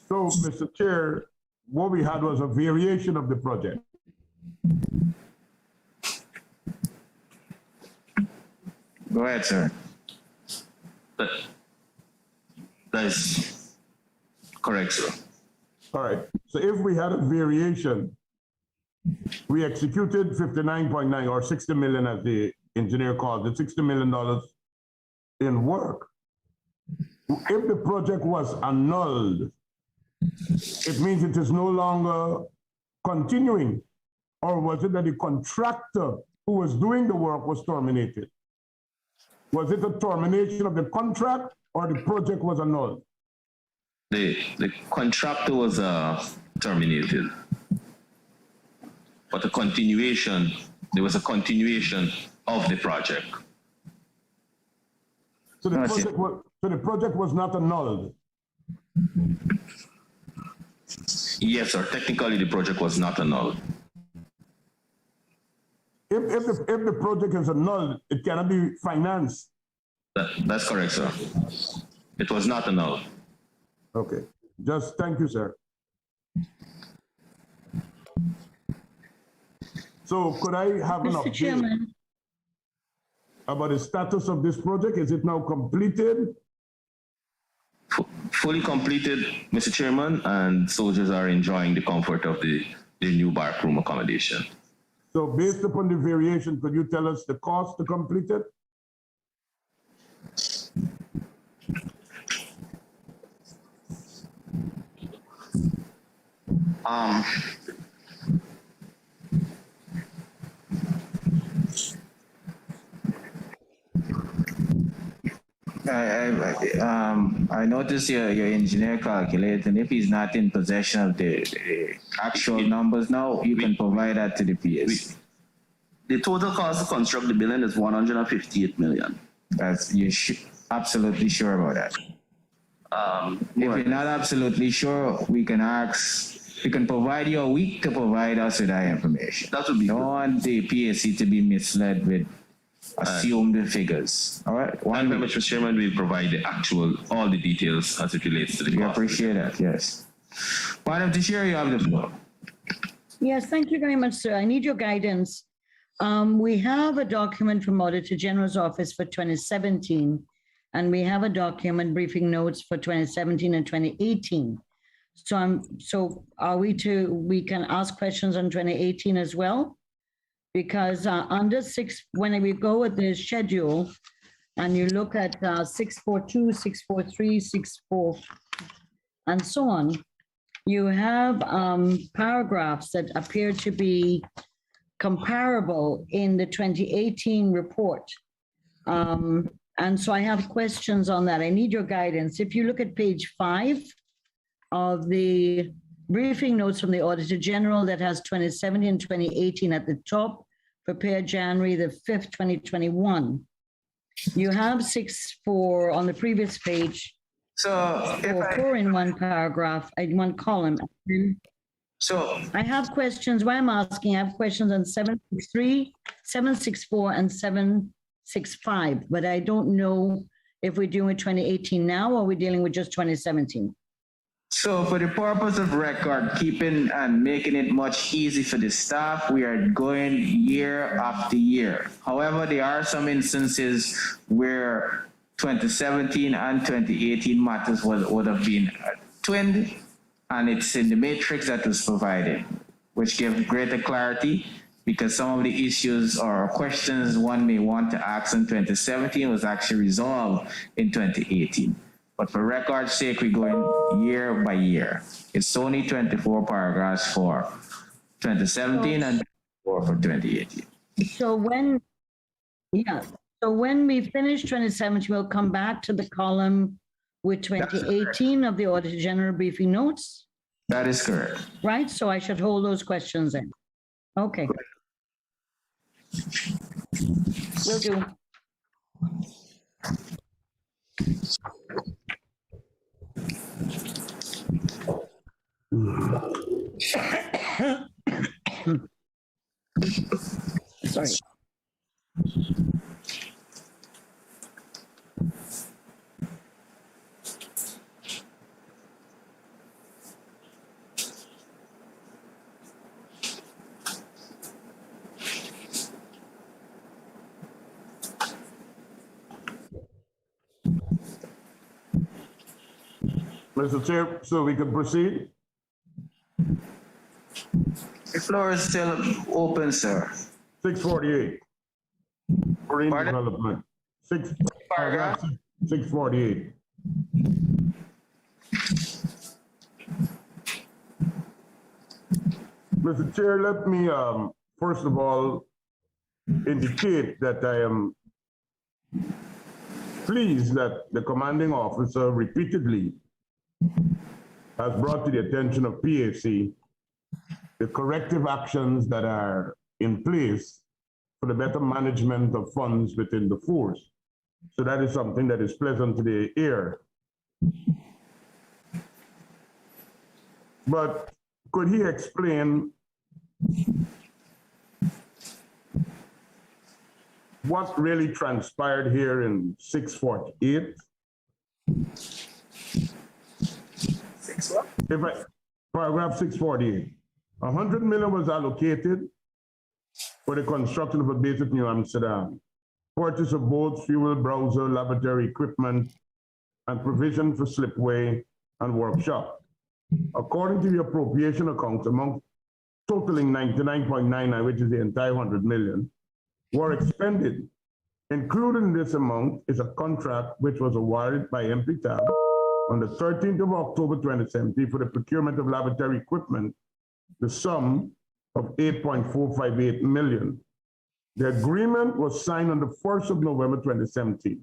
So, Mr. Chair, what we had was a variation of the project. Go ahead, sir. That is correct, sir. All right. So if we had a variation, we executed 59.9 or 60 million as the engineer called it, $60 million in work. If the project was annulled, it means it is no longer continuing. Or was it that the contractor who was doing the work was terminated? Was it a termination of the contract or the project was annulled? The contractor was terminated, but there was a continuation of the project. So the project was not annulled. Yes, sir. Technically, the project was not annulled. If the project is annulled, it cannot be financed. That's correct, sir. It was not annulled. Okay. Just thank you, sir. So could I have an Mr. update Chairman, about the status of this project? Is it now completed? Fully completed, Mr. Chairman, and soldiers are enjoying the comfort of the new backroom accommodation. So based upon the variation, could you tell us the cost to complete it? I noticed your engineer calculating. If he's not in possession of the actual numbers now, you can provide that to the PS. The total cost to construct the building is 158 million. That's absolutely sure about that. If you're not absolutely sure, we can provide you a week to provide us with that information. That would be Don't good. want the PSC to be misled with assumed figures. All right. Thank you very much, Mr. Chairman. We provide all the details as it relates to the We cost. appreciate that. Yes. Madam Tashir, you have the floor. yes, thank you very much, sir. I need your guidance. We have a document from Auditor General's Office for 2017, and we have a document briefing notes for 2017 and 2018. So we can ask questions on 2018 as well? Because when we go with the schedule and you look at 642, 643, 64, and so on, you have paragraphs that appear to be comparable in the 2018 report. And so I have questions on that. I need your guidance. If you look at page 5 of the briefing notes from the Auditor General that has 2017 and 2018 at the top, prepared January the 5th, 2021. You have 6.4 on the previous page. So if I, 4 in one paragraph, in one column. so I have questions. Why I'm asking, I have questions on 763, 764, and 765, but I don't know if we're doing 2018 now or we're dealing with just 2017. So for the purpose of record keeping and making it much easy for the staff, we are going year after year. However, there are some instances where 2017 and 2018 matters would have been twinned, and it's in the matrix that was provided, which gave greater clarity because some of the issues or questions one may want to ask in 2017 was actually resolved in 2018. But for record's sake, we're going year by year. It's only 24 paragraphs for 2017 and 4 for 2018. So when we finish 2017, we'll come back to the column with 2018 of the Auditor General briefing notes, That is correct. right? So I should hold those questions in. Okay. Will do. Sorry. Mr. Chair, so we can proceed? The floor is still open, sir. 648. Marine Pardon? development. Paragraph? 648. Mr. Chair, let me first of all indicate that I am pleased that the commanding officer repeatedly has brought to the attention of PAC the corrective actions that are in place for the better management of funds within the force. So that is something that is pleasant to the ear. But could he explain what really transpired here in 648? Paragraph 648. 100 million was allocated for the construction of a base at New Amsterdam, purchase of boats, fuel, browser, laboratory equipment, and provision for slipway and workshop. According to the appropriation account, amount totaling 99.99, which is the entire 100 million, were expended. Included in this amount is a contract which was awarded by MPTAB on the 13th of October 2017 for the procurement of laboratory equipment, the sum of 8.458 million. The agreement was signed on the 1st of November 2017.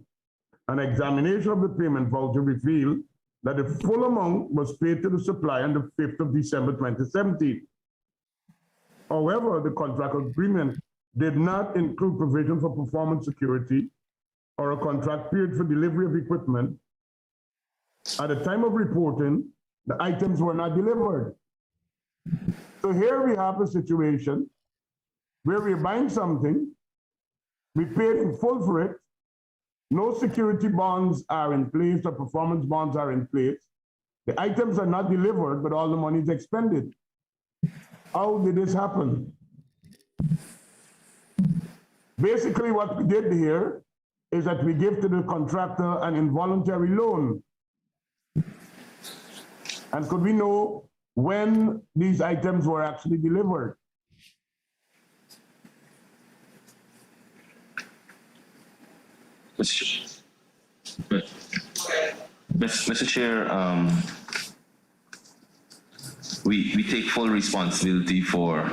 An examination of the payment voucher revealed that the full amount was paid to the supplier on the 5th of December 2017. However, the contract agreement did not include provision for performance security or a contract period for delivery of equipment. At the time of reporting, the items were not delivered. So here we have a situation where we're buying something, we paid in full for it, no security bonds are in place or performance bonds are in place. The items are not delivered, but all the money is expended. How did this happen? Basically, what we did here is that we give to the contractor an involuntary loan. And could we know when these items were actually delivered? Mr. Chair, we take full responsibility for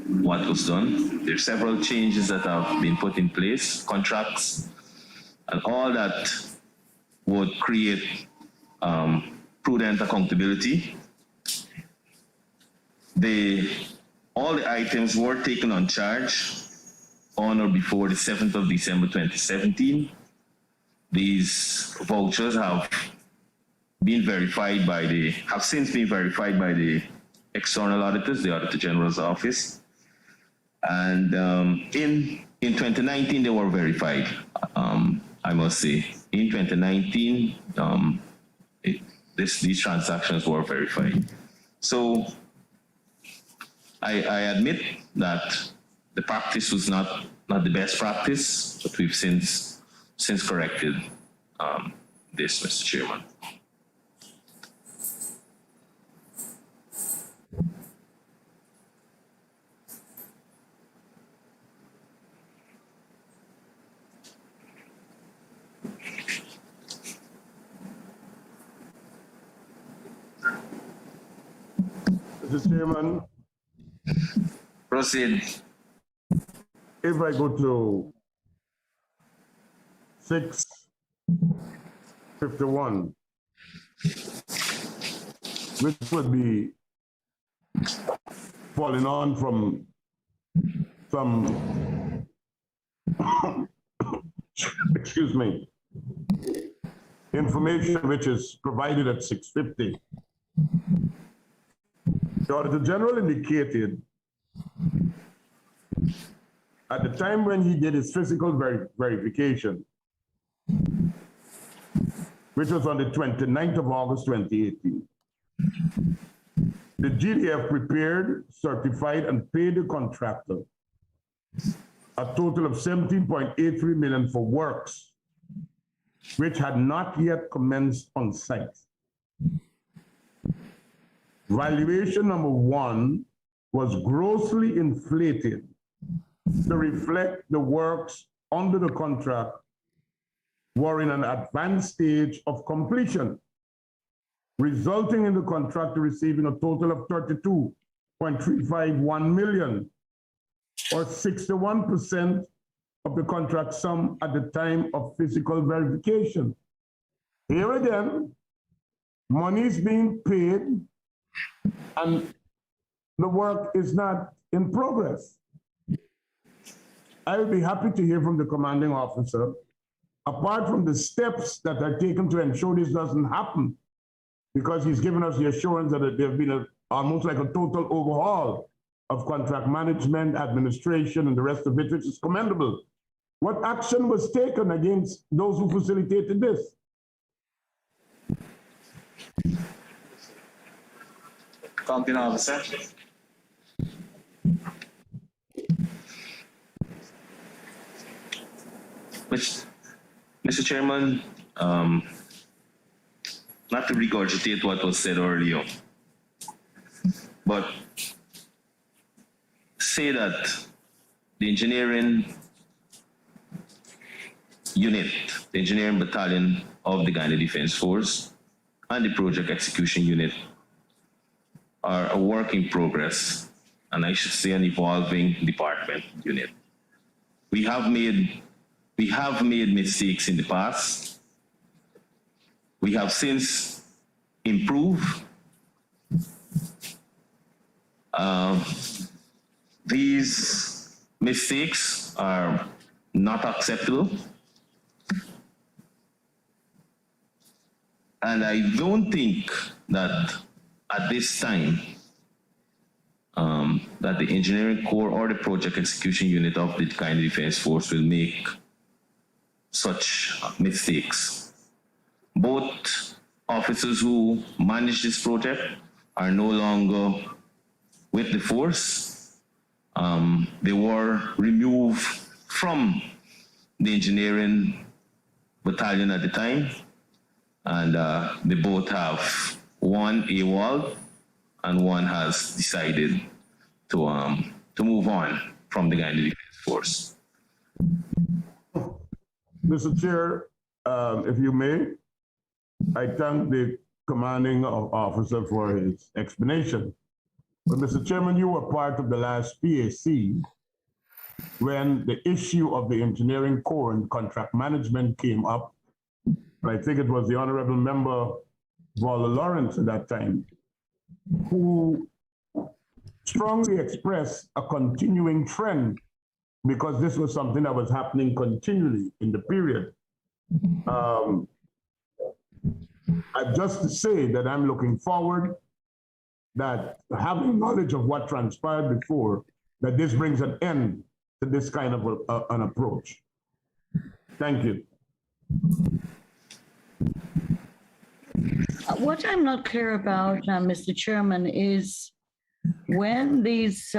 what was done. There are several changes that have been put in place, contracts, and all that would create prudent accountability. All the items were taken on charge on or before the 7th of December 2017. These vouchers have since been verified by the external auditors, the Auditor General's Office. And in 2019, they were verified, I must say. In 2019, these transactions were verified. So I admit that the practice was not the best practice, but we've since corrected this, Mr. Chairman. Mr. Chairman, Proceed. if I go to 651, which would be falling on from some, excuse me, information which is provided at 650. The Auditor General indicated at the time when he did his physical verification, which was on the 29th of August 2018, the GDF prepared, certified, and paid the contractor a total of 17.83 million for works which had not yet commenced on site. valuation number 1 was grossly inflated to reflect the works under the contract were in an advanced stage of completion, resulting in the contractor receiving a total of 32.351 million, or 61% of the contract sum at the time of physical verification. Here again, money is being paid and the work is not in progress. I would be happy to hear from the commanding officer, apart from the steps that are taken to ensure this doesn't happen, because he's given us the assurance that there's been almost like a total overhaul of contract management, administration, and the rest of it, which is commendable. What action was taken against those who facilitated this? Counting officer. Mr. Chairman, not to regurgitate what was said earlier, but say that the engineering unit, the engineering battalion of the Ghana Defense Force and the project execution unit are a work in progress, and I should say an evolving department unit. We have made mistakes in the past. We have since improved. These mistakes are not acceptable. And I don't think that at this time, that the engineering corps or the project execution unit of the Ghana Defense Force will make such mistakes. Both officers who manage this project are no longer with the force. They were removed from the engineering battalion at the time, and they both have one AWOL and one has decided to move on from the Ghana Defense Force. Mr. Chair, if you may, I thank the commanding officer for his explanation. But Mr. Chairman, you were part of the last PAC when the issue of the engineering corps and contract management came up. I think it was the Honorable Member Walla Lawrence at that time who strongly expressed a continuing trend, because this was something that was happening continually in the period. Just to say that I'm looking forward, that having knowledge of what transpired before, that this brings an end to this kind of an approach. Thank you. What I'm not clear about, Mr. Chairman, is when these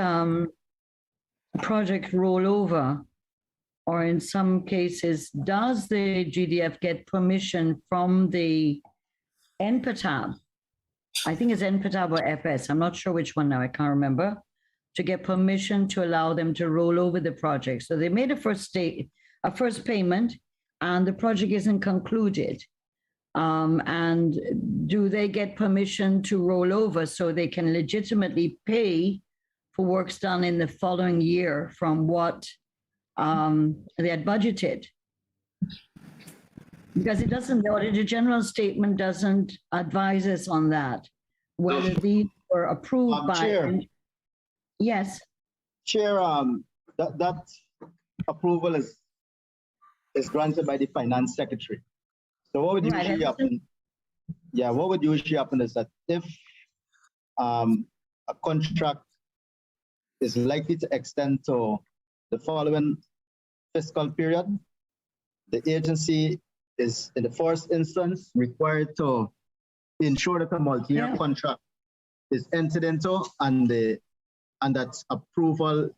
projects roll over, or in some cases, does the GDF get permission from the NPTAB? I think it's NPTAB or FS. I'm not sure which one now. I can't remember. To get permission to allow them to roll over the project. So they made a first payment, and the project isn't concluded. And do they get permission to roll over so they can legitimately pay for works done in the following year from what they had budgeted? Because it doesn't, the Auditor General statement doesn't advise us on that, whether these were approved by. Chair. Yes. Chair, that approval is granted by the Finance Secretary. So what would usually happen? Yeah, what would usually happen is that if a contract is likely to extend to the following fiscal period, the agency is, in the first instance, required to ensure that a multi-year contract is entered into, and that approval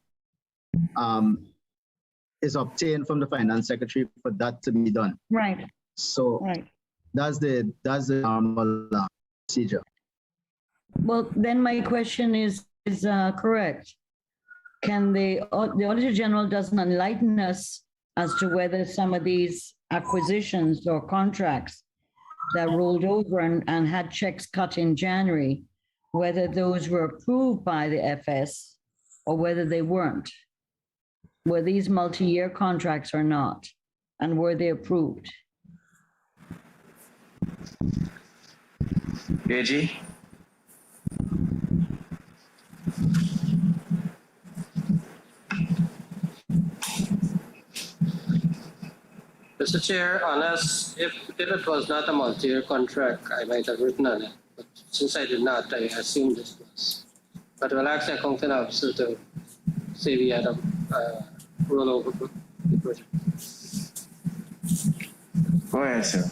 is obtained from the Finance Secretary for that to be done. Right. So that's the normal procedure. Well, then my question is correct. Can the Auditor General doesn't enlighten us as to whether some of these acquisitions or contracts that rolled over and had checks cut in January, whether those were approved by the FS or whether they weren't? Were these multi-year contracts or not? And were they approved? AG? Mr. Chair, unless if it was not a multi-year contract, I might have written on it. But since I did not, I assumed this was. But we'll ask the accounting officer to say we had a rollover project. Go ahead, sir.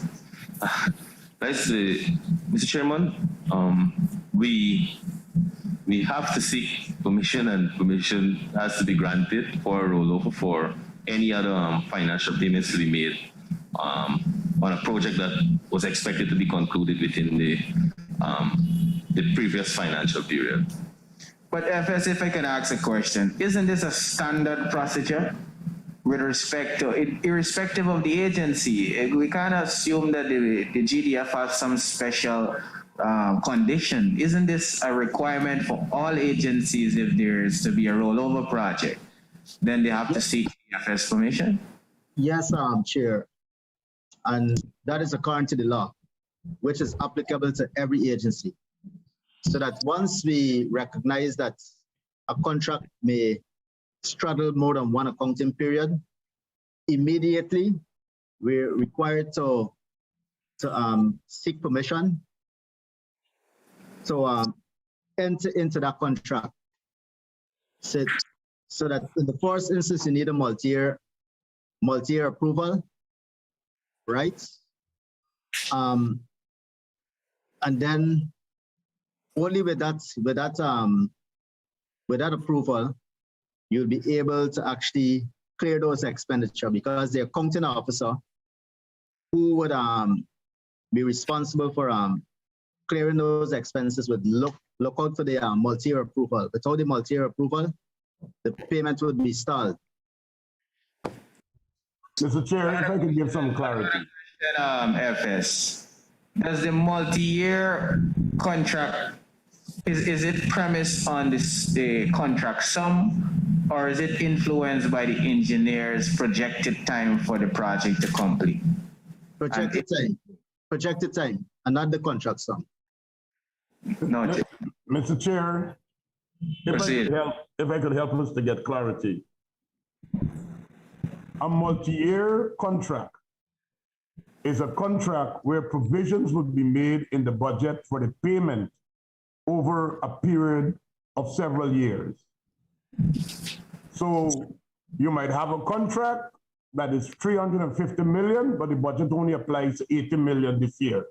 Mr. Chairman, we have to seek permission, and permission has to be granted for a rollover for any other financial payments to be made on a project that was expected to be concluded within the previous financial period. But FS, if I can ask a question, isn't this a standard procedure with respect to, irrespective of the agency? We kind of assume that the GDF has some special condition. Isn't this a requirement for all agencies if there's to be a rollover project? Then they have to seek FS permission? Yes, Chair. And that is according to the law, which is applicable to every agency. So that once we recognize that a contract may straddle more than one accounting period, immediately we're required to seek permission to enter into that contract. So that in the first instance, you need a multi-year approval, right? And then only with that approval, you'll be able to actually clear those expenditure, because the accounting officer who would be responsible for clearing those expenses would look out for the multi-year approval. Without the multi-year approval, the payment would be stalled. Mr. Chair, if I could give some clarity. FS, does the multi-year contract, is it premised on the contract sum, or is it influenced by the engineer's projected time for the project to complete? Projected time, and not the contract sum. No, Mr. Chair, if I could help us to get clarity. A multi-year contract is a contract where provisions would be made in the budget for the payment over a period of several years. So you might have a contract that is 350 million, but the budget only applies to 80 million this year.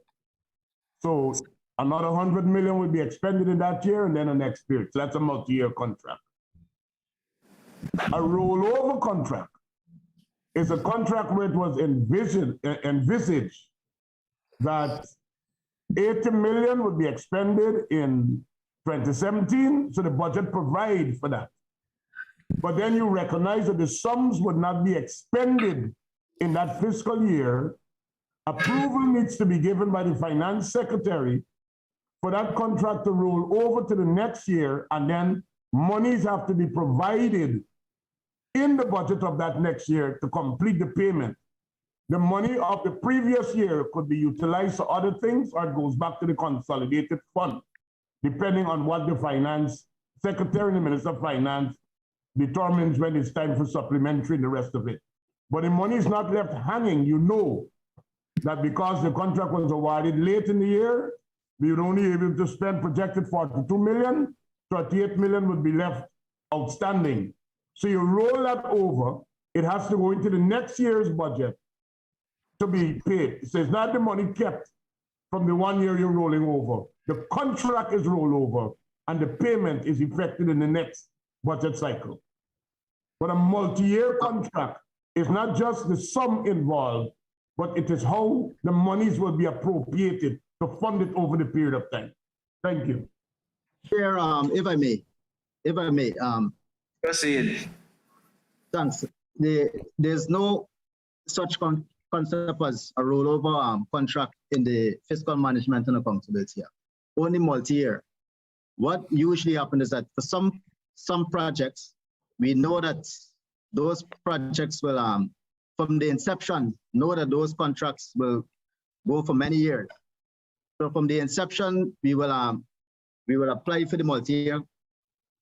So another 100 million will be expended in that year and then the next period. So that's a multi-year contract. A rollover contract is a contract where it was envisaged that 80 million would be expended in 2017, so the budget provides for that. But then you recognize that the sums would not be expended in that fiscal year. Approval needs to be given by the finance secretary for that contract to roll over to the next year, and then monies have to be provided in the budget of that next year to complete the payment. The money of the previous year could be utilized for other things, or it goes back to the consolidated fund, depending on what the finance secretary and the minister of finance determines when it's time for supplementary and the rest of it. But the money is not left hanging. You know that because the contract was awarded late in the year, we were only able to spend projected 42 million, 38 million would be left outstanding. So you roll that over, it has to go into the next year's budget to be paid. So it's not the money kept from the 1 year you're rolling over. The contract is rolled over and the payment is effected in the next budget cycle. But a multi-year contract is not just the sum involved, but it is how the monies will be appropriated to fund it over the period of time. Thank you. Chair, if I may, Proceed. thanks. There's no such concept as a rollover contract in the Fiscal Management and Accountability Act. Only multi-year. What usually happens is that for some projects, we know that those projects will, from the inception, know that those contracts will go for many years. So from the inception, we will apply for the multi-year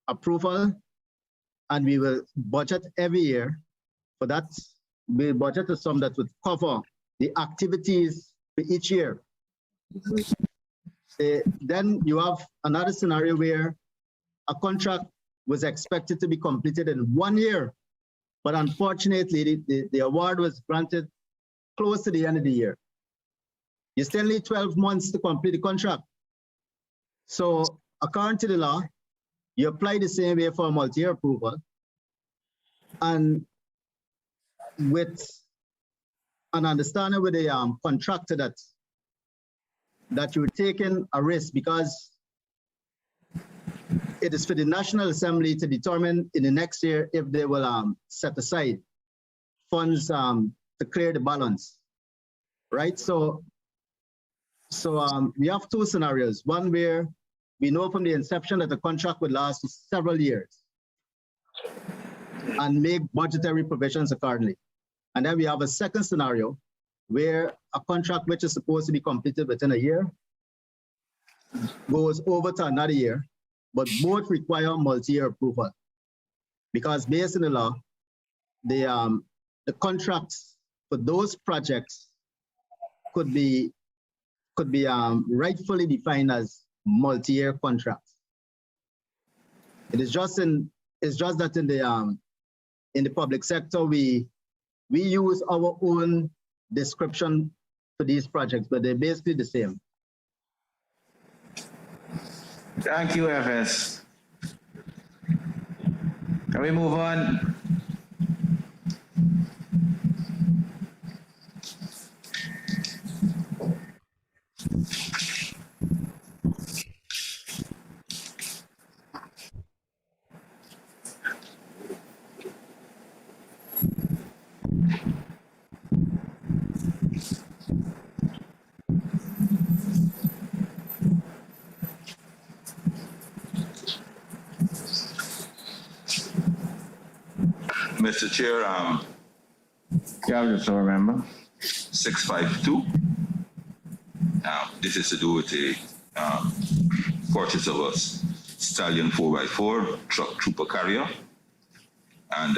approval, and we will budget every year for that. We budget a sum that would cover the activities for each year. Then you have another scenario where a contract was expected to be completed in 1 year, but unfortunately the award was granted close to the end of the year. You still need 12 months to complete the contract. So according to the law, you apply the same way for a multi-year approval, and with an understanding with the contractor that you're taking a risk, because it is for the National Assembly to determine in the next year if they will set aside funds to clear the balance, right? So we have two scenarios. One where we know from the inception that the contract would last several years and make budgetary provisions accordingly. And then we have a second scenario where a contract which is supposed to be completed within a year goes over to another year, but both require multi-year approval. Because based on the law, the contracts for those projects could be rightfully defined as multi-year contracts. It's just that in the public sector, we use our own description for these projects, but they're basically the same. Thank you, FS. Can we move on? Mr. Chair, You have the floor, member. 652. This is to do with the purchase of a Stallion 4x4 truck trooper carrier. And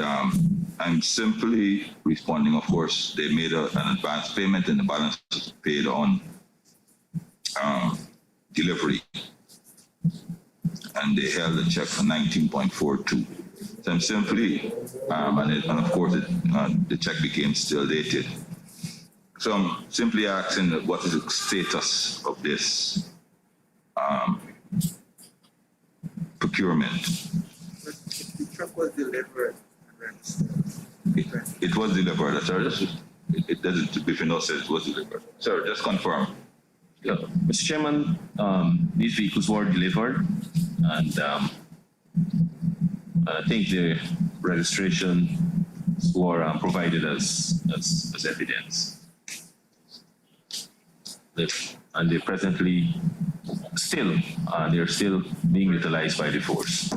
I'm simply responding, of course, they made an advance payment and the balance was paid on delivery. And they held a check for 19.42. So I'm simply, and of course, the check became still dated. So I'm simply asking what is the status of this procurement? The truck was delivered. It was delivered, sir. It doesn't, if you know, says it was delivered. Sir, just confirm. Yeah. Mr. Chairman, these vehicles were delivered, and I think the registration were provided as evidence. And they presently they're still being utilized by the force.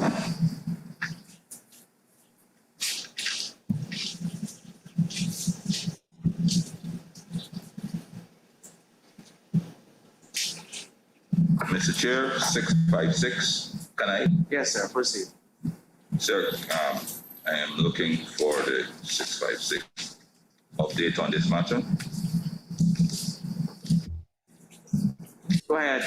Mr. Chair, 656, can I? Yes, sir, proceed. Sir, I am looking for the 656 update on this matter. Go ahead.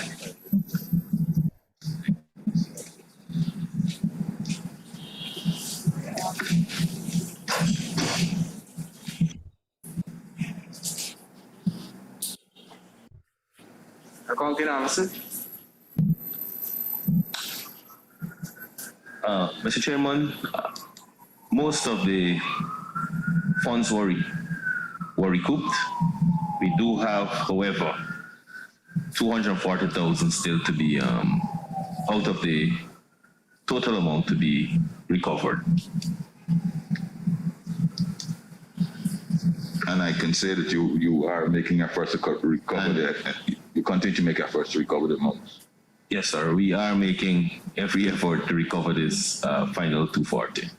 Accounting officer. Mr. Chairman, most of the funds were recouped. We do have, however, 240,000 still to be out of the total amount to be recovered. And I can say that you are making efforts to recover you continue to make efforts to recover the amounts. Yes, sir. We are making every effort to recover this final 240.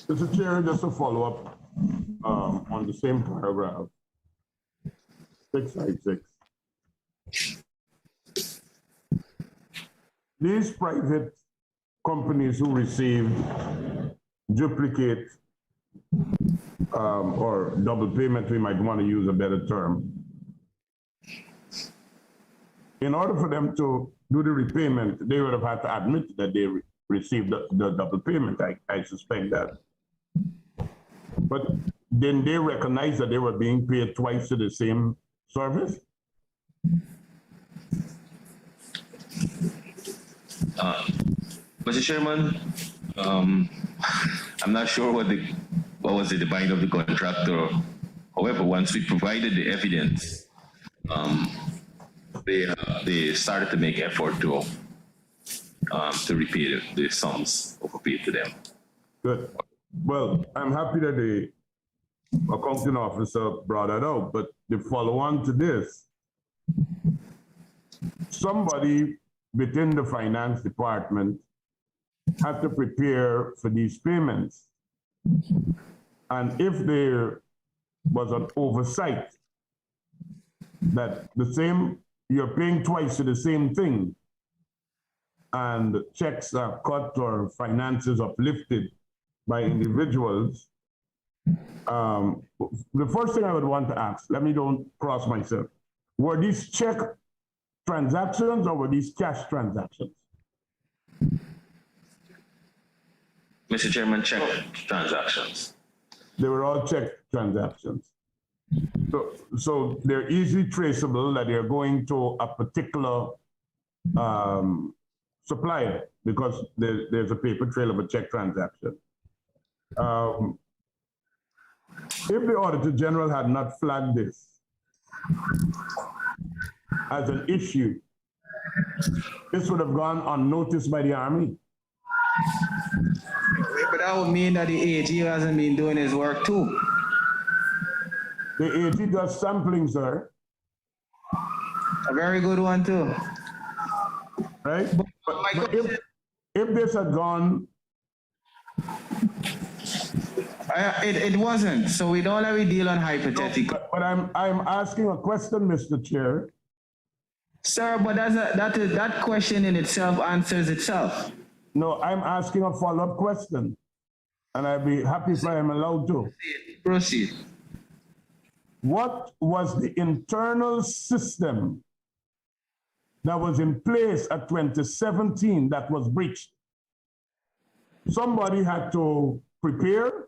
Mr. Chair, just a follow-up on the same paragraph, 656. These private companies who received duplicate or double payment, we might want to use a better term. In order for them to do the repayment, they would have had to admit that they received the double payment. I suspect that. But then they recognize that they were being paid twice to the same service? Mr. Chairman, I'm not sure what was the bind of the contractor. However, once we provided the evidence, they started to make effort to repay the sums overpaid to them. Good. Well, I'm happy that the accounting officer brought that out, but the follow-on to this, somebody within the finance department had to prepare for these payments. And if there was an oversight that you're paying twice to the same thing, and checks are cut or finances uplifted by individuals, the first thing I would want to ask, let me don't cross myself, were these check transactions or were these cash transactions? Mr. Chairman, check transactions. They were all check transactions. So they're easily traceable that they're going to a particular supplier because there's a paper trail of a check transaction. If the Auditor General had not flagged this as an issue, this would have gone unnoticed by the Army. But that would mean that the AG hasn't been doing his work too. The AG does sampling, sir. A very good one too. Right? But if this had gone... It wasn't, so we don't let me deal on hypothetical. But I'm asking a question, Mr. Chair. Sir, but that question in itself answers itself. No, I'm asking a follow-up question, and I'd be happy if I am allowed to. Proceed. What was the internal system that was in place at 2017 that was breached? Somebody had to prepare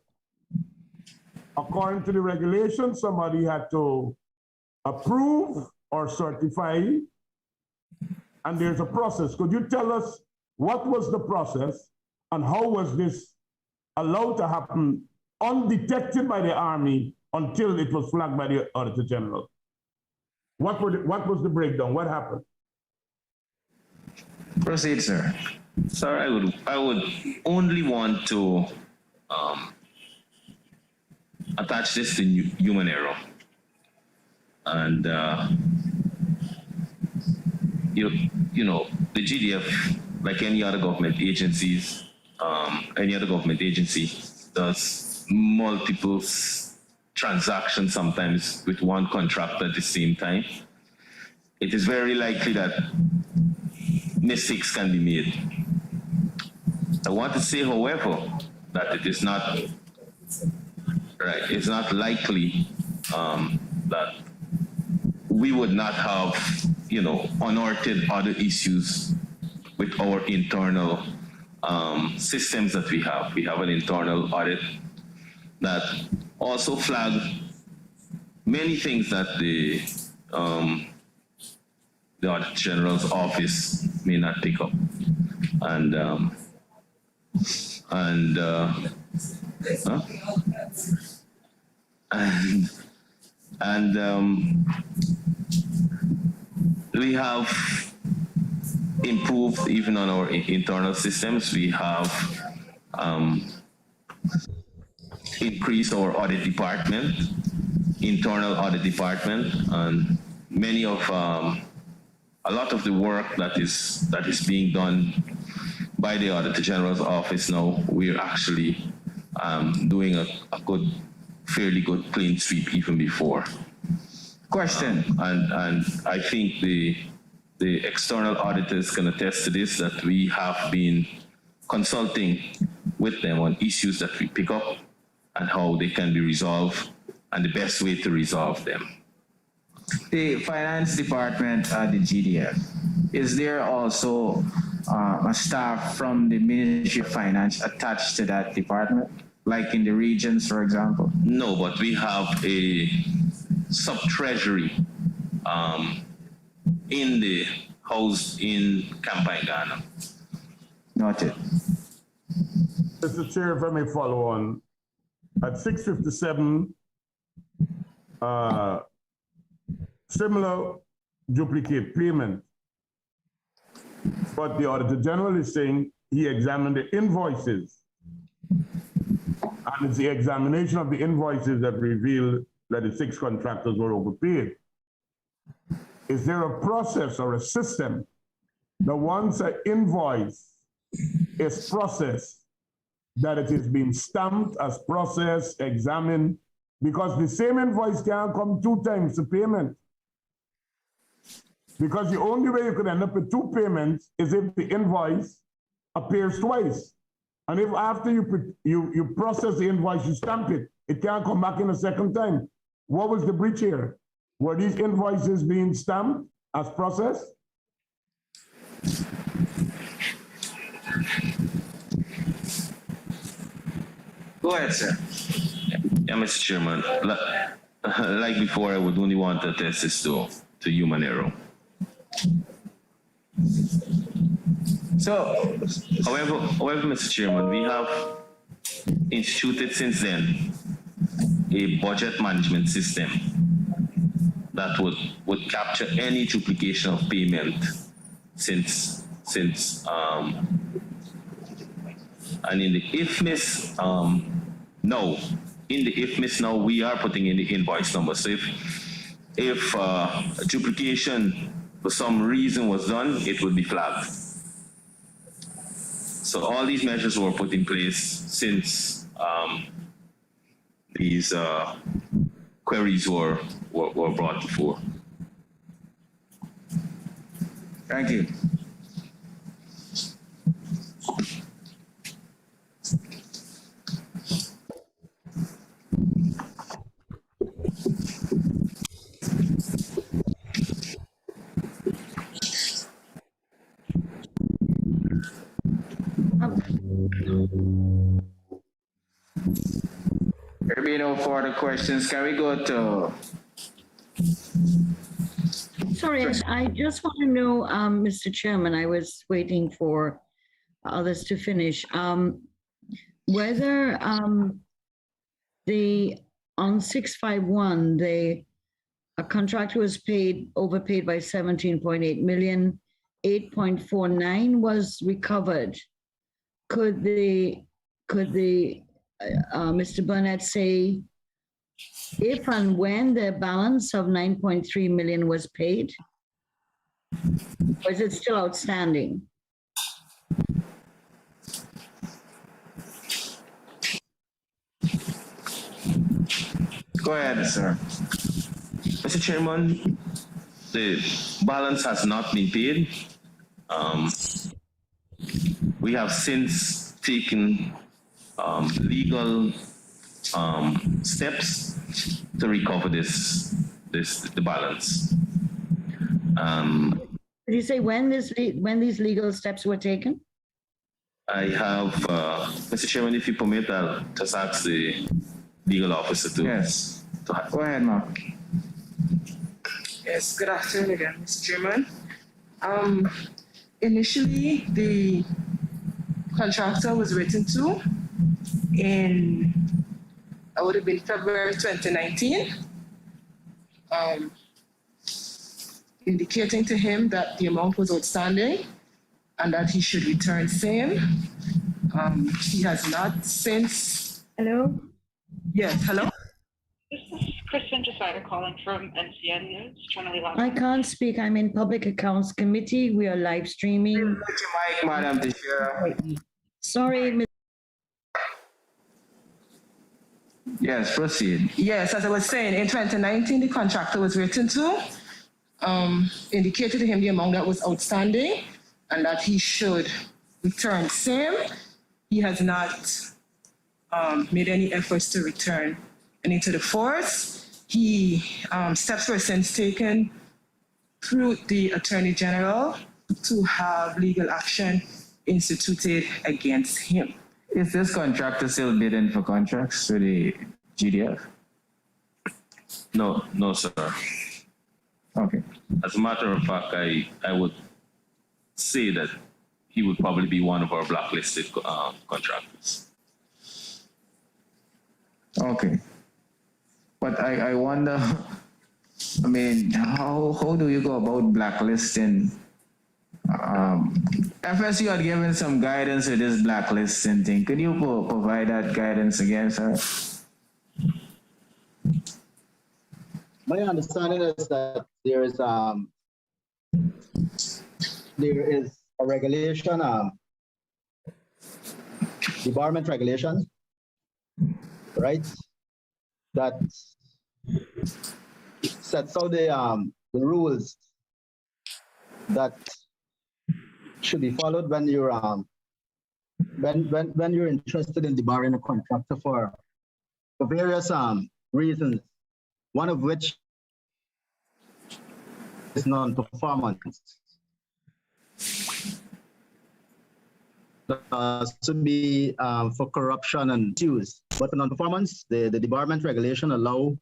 according to the regulations, somebody had to approve or certify, and there's a process. Could you tell us what was the process and how was this allowed to happen undetected by the Army until it was flagged by the Auditor General? What was the breakdown? What happened? Proceed, sir. Sir, I would only want to attach this to human error. And, you know, the GDF, like any other government agencies, any other government agency does multiple transactions sometimes with one contractor at the same time. It is very likely that mistakes can be made. I want to say, however, that it is not right. It's not likely that we would not have, you know, unearthed other issues with our internal systems that we have. We have an internal audit that also flagged many things that the Auditor General's office may not pick up, and And we have improved even on our internal systems. We have increased our audit department, internal audit department, and many of a lot of the work that is being done by the Auditor General's office now, we're actually doing a fairly good clean sweep even before. Question. And I think the external auditors can attest to this, that we have been consulting with them on issues that we pick up and how they can be resolved and the best way to resolve them. The finance department at the GDF, is there also a staff from the Ministry of Finance attached to that department, like in the regions, for example? No, but we have a sub-treasury in the house in Kampangana. Noted. Mr. Chair, if I may follow on, at 657, similar duplicate payment, but the Auditor General is saying he examined the invoices, and it's the examination of the invoices that revealed that the 6 contractors were overpaid. Is there a process or a system that once an invoice is processed, that it is being stamped as processed, examined, because the same invoice can't come 2 times to payment? Because the only way you could end up with 2 payments is if the invoice appears twice. And if after you process the invoice, you stamp it, it can't come back in a second time. What was the breach here? Were these invoices being stamped as processed? Go ahead, sir. Yeah, Mr. Chairman, like before, I would only want to attest this to human error. So, however, Mr. Chairman, we have instituted since then a budget management system that would capture any duplication of payment since and in the IFMIS now we are putting in the invoice number. So if a duplication for some reason was done, it would be flagged. So all these measures were put in place since these queries were brought before. Thank you. There be no further questions. Can we go to? Sorry, I just want to know, Mr. Chairman, I was waiting for others to finish. Whether on 651, a contractor was overpaid by 17.8 million, 8.49 was recovered. Could Mr. Burnett say if and when the balance of 9.3 million was paid? Or is it still outstanding? Go ahead, sir. Mr. Chairman, the balance has not been paid. We have since taken legal steps to recover the balance. Did you say when these legal steps were taken? I have, Mr. Chairman, if you permit, I'll just ask the legal officer to. Yes. Go ahead, Mark. Yes, good afternoon again, Mr. Chairman. Initially, the contractor was written to in, it would have been February 2019. um, indicating to him that the amount was outstanding and that he should return same. He has not since. Hello? Yes, hello? This is Kristen Decider calling from NCN News, Trinity Lab. I can't speak. I'm in Public Accounts Committee. We are live streaming. Mike, Madam Teixeira. Sorry, Ms. Yes, proceed. Yes, as I was saying, in 2019, the contractor was written to, indicated to him the amount that was outstanding and that he should return same. He has not made any efforts to return any to the force. Steps were since taken through the Attorney General to have legal action instituted against him. Is this contractor still bidding for contracts with the GDF? No, sir. Okay. As a matter of fact, I would say that he would probably be one of our blacklisted contractors. Okay. But I wonder, I mean, how do you go about blacklisting? FSU had given some guidance with this blacklisting thing. Could you provide that guidance again, sir? My understanding is that there is a regulation, debarment regulation, right? That sets out the rules that should be followed when you're when you're interested in debarring a contractor for various reasons. One of which is non-performance. To be for corruption and issues. But for non-performance, the debarment regulation allow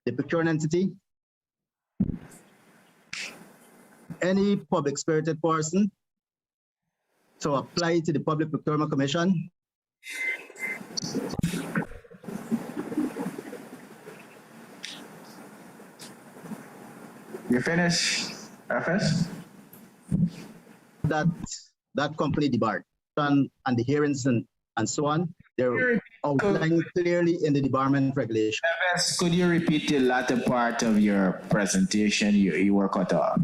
the procuring entity, any public spirited person, to apply to the Public Procurement Commission You finish, FS? That company debarred and the hearings and so on, they're outlined clearly in the debarment regulation. FS, could you repeat the latter part of your presentation? You were cut off.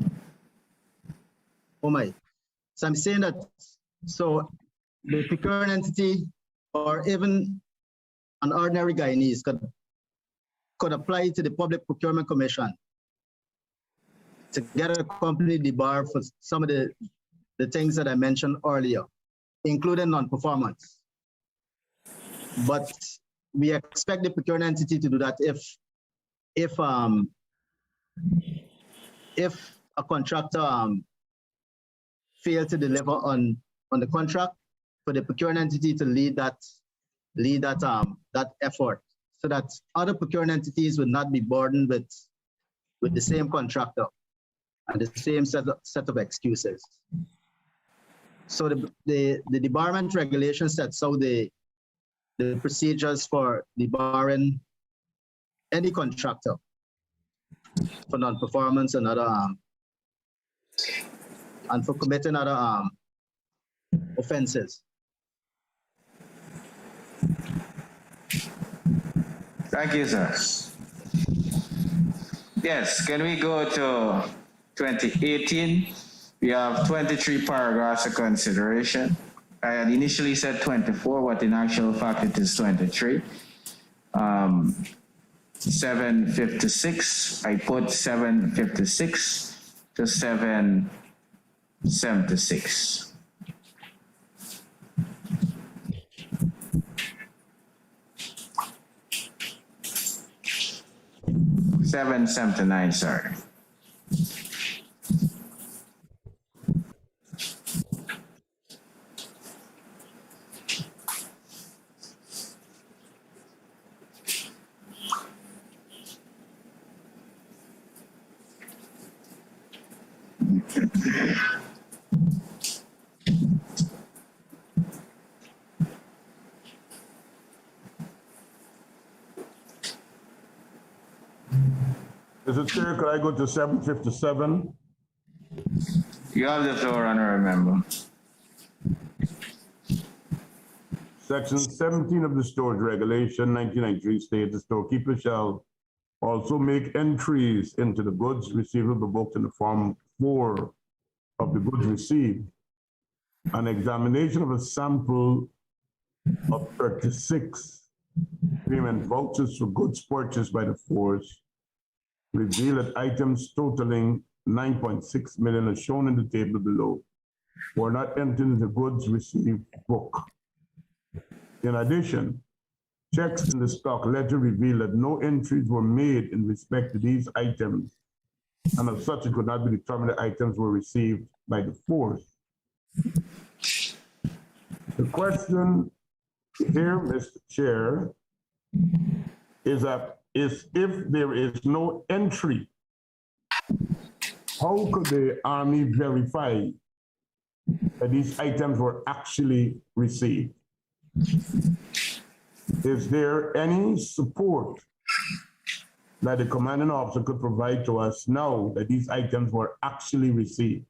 Oh my. So I'm saying that, so the procuring entity or even an ordinary Guyanese could apply to the Public Procurement Commission to get a company debarred for some of the things that I mentioned earlier, including non-performance. But we expect the procuring entity to do that if a contractor failed to deliver on the contract, for the procuring entity to lead that effort, so that other procuring entities would not be burdened with the same contractor and the same set of excuses. So the debarment regulation sets out the procedures for debarring any contractor for non-performance and other and for committing other offenses. Thank you, sir. Yes, can we go to 2018? We have 23 paragraphs of consideration. I had initially said 24, but in actual fact it is 23. 756, I put 756 to 776. $779, sorry. Mr. Chair, could I go to 757? You have the floor, honorable member. Section 17 of the storage regulation, 1993 states the storekeeper shall also make entries into the goods receivable book in the form 4 of the goods received. An examination of a sample of 36 payment vouchers for goods purchased by the force reveal that items totaling 9.6 million as shown in the table below were not entered in the goods received book. In addition, checks in the stock ledger reveal that no entries were made in respect to these items, and as such, it could not be determined that items were received by the force. The question here, Mr. Chair, is if there is no entry, how could the Army verify that these items were actually received? Is there any support that the commanding officer could provide to us now that these items were actually received?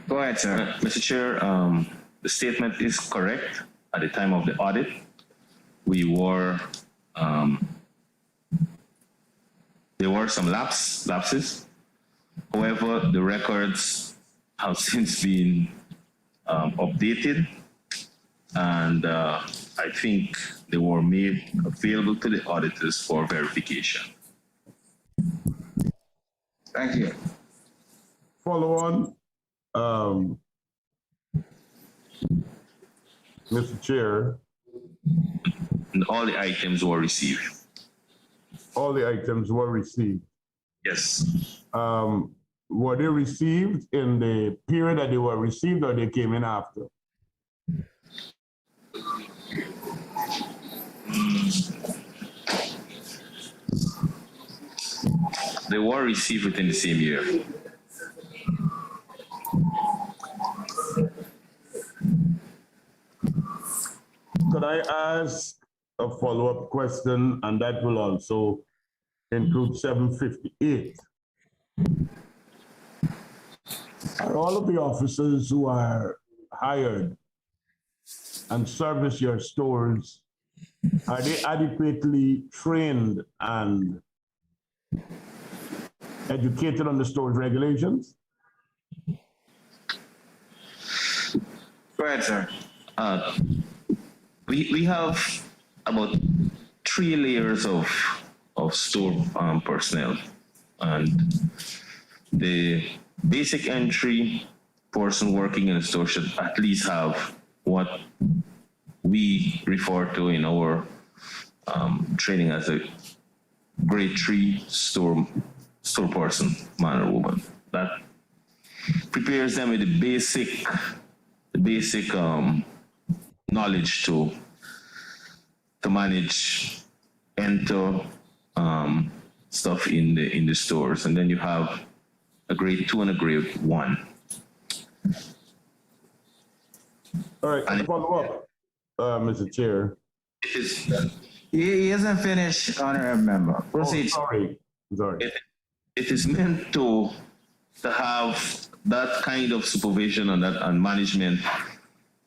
Go ahead, sir. Mr. Chair, the statement is correct. At the time of the audit, we were, there were some lapses. However, the records have since been updated, and I think they were made available to the auditors for verification. Thank you. Follow on, Mr. Chair. And all the items were received. All the items were received. Yes. Were they received in the period that they were received, or they came in after? They were received within the same year. Could I ask a follow-up question, and that will also include 758? Are all of the officers who are hired and service your stores, are they adequately trained and educated on the storage regulations? Go ahead, sir. We have about 3 layers of store personnel, and the basic entry person working in the store should at least have what we refer to in our training as a grade 3 store person, man or woman. That prepares them with the basic knowledge to manage, enter stuff in the stores, and then you have a grade 2 and a grade 1. All right, and follow up, Mr. Chair. He isn't finished, honorable member. Proceed. Oh, sorry. It is meant to have that kind of supervision and management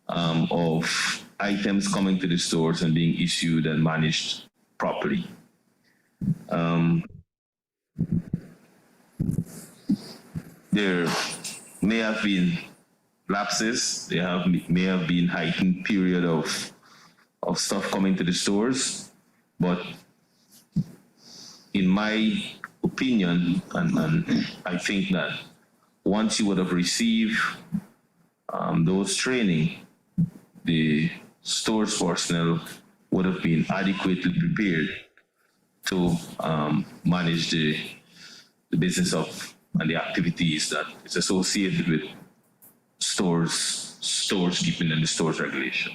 of items coming to the stores and being issued and managed properly. There may have been lapses. There may have been heightened period of stuff coming to the stores, but in my opinion, and I think that once you would have received those training, the stores personnel would have been adequately prepared to manage the business of and the activities that is associated with stores keeping and the stores regulation.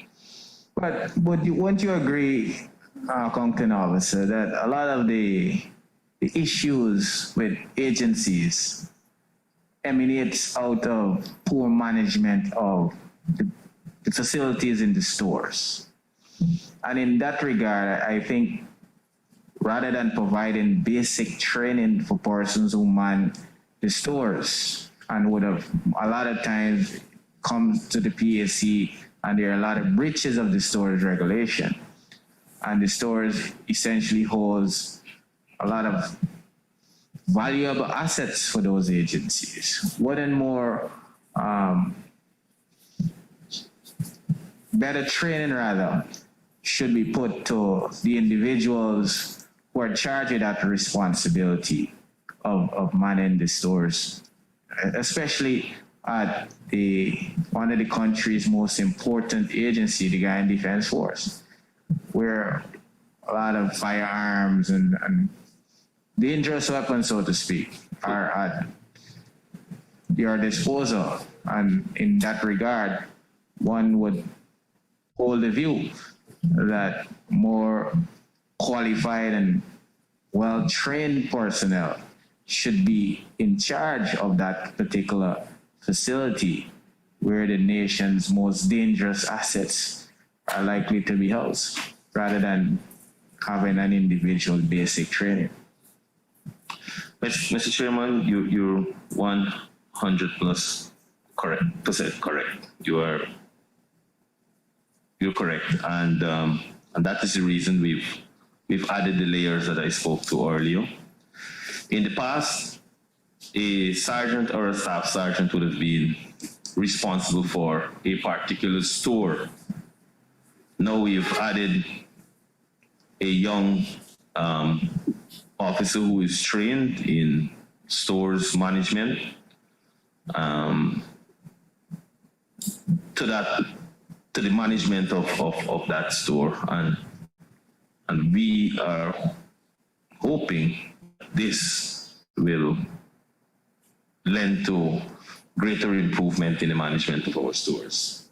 But won't you agree, Conklin officer, that a lot of the issues with agencies emanates out of poor management of the facilities in the stores? And in that regard, I think rather than providing basic training for persons who man the stores and would have a lot of times come to the PAC and there are a lot of breaches of the storage regulation. And the stores essentially holds a lot of valuable assets for those agencies. What and more better training rather should be put to the individuals who are charged with that responsibility of manning the stores, especially at one of the country's most important agency, the Guyana Defense Force, where a lot of firearms and dangerous weapons, so to speak, are at your disposal. And in that regard, one would hold the view that more qualified and well-trained personnel should be in charge of that particular facility where the nation's most dangerous assets are likely to be housed, rather than having an individual basic training. Mr. Chairman, you're 100% correct. You're correct, and that is the reason we've added the layers that I spoke to earlier. In the past, a sergeant or a staff sergeant would have been responsible for a particular store. Now we've added a young officer who is trained in stores management to the management of that store, and we are hoping this will lend to greater improvement in the management of our stores.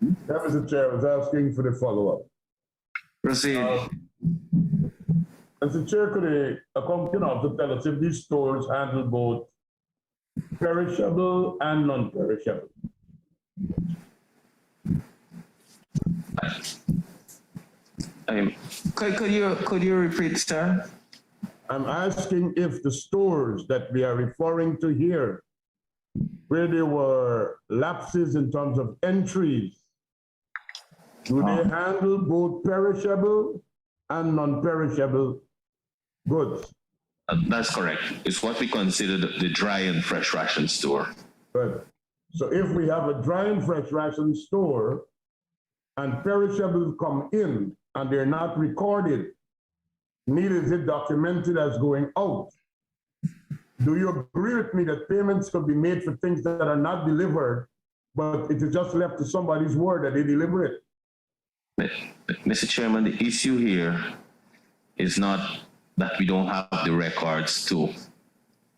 Yeah, Mr. Chair, I was asking for the follow-up. Proceed. Mr. Chair, could a company officer tell us if these stores handle both perishable and non-perishable? Could you repeat, sir? I'm asking if the stores that we are referring to here, where there were lapses in terms of entries, do they handle both perishable and non-perishable goods? That's correct. It's what we consider the dry and fresh ration store. Good. So if we have a dry and fresh ration store and perishables come in and they're not recorded, neither is it documented as going out, do you agree with me that payments could be made for things that are not delivered, but it is just left to somebody's word that they deliver it? Mr. Chairman, the issue here is not that we don't have the records to.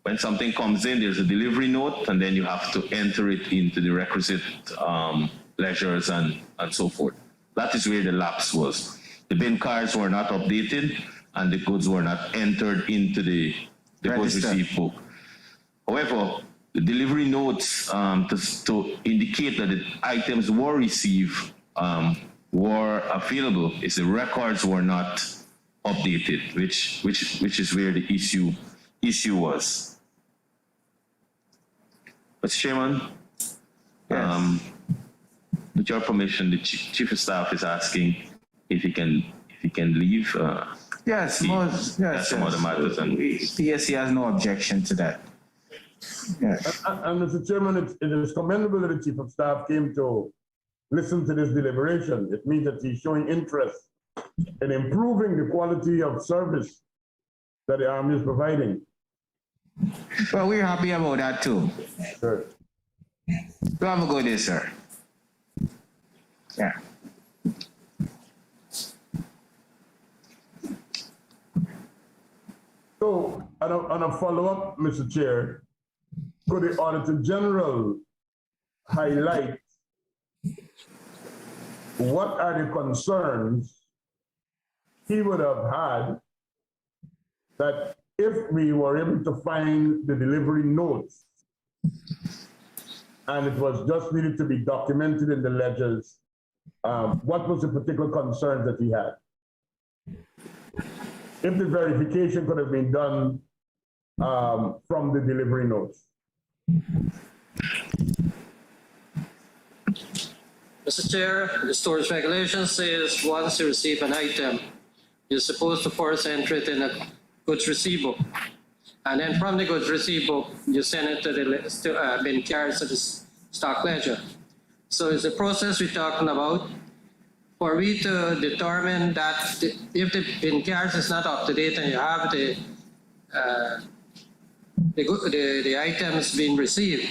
When something comes in, there's a delivery note, and then you have to enter it into the requisite ledgers and so forth. That is where the lapse was. The bin cards were not updated, and the goods were not entered into the goods received book. However, the delivery notes to indicate that the items were received were available is the records were not updated, which is where the issue was. Mr. Chairman, yes. With your permission, the chief of staff is asking if he can leave. Yes, some other matters, and PSC has no objection to that. Yes. And Mr. Chairman, it is commendable that the chief of staff came to listen to this deliberation. It means that he's showing interest in improving the quality of service that the Army is providing. Well, we're happy about that too. Sure. You have a good day, sir. Yeah. So, on a follow-up, Mr. Chair, could the Auditor General highlight what are the concerns he would have had that if we were able to find the delivery notes and it was just needed to be documented in the ledgers, what was the particular concern that he had? if the verification could have been done from the delivery notes. Mr. Chair, the storage regulation says once you receive an item, you're supposed to first enter it in a goods receipt book. And then from the goods receipt book, you send it to the bin carriers to the stock ledger. So it's the process we're talking about. For we to determine that if the bin carriers is not up to date and you have the items being received,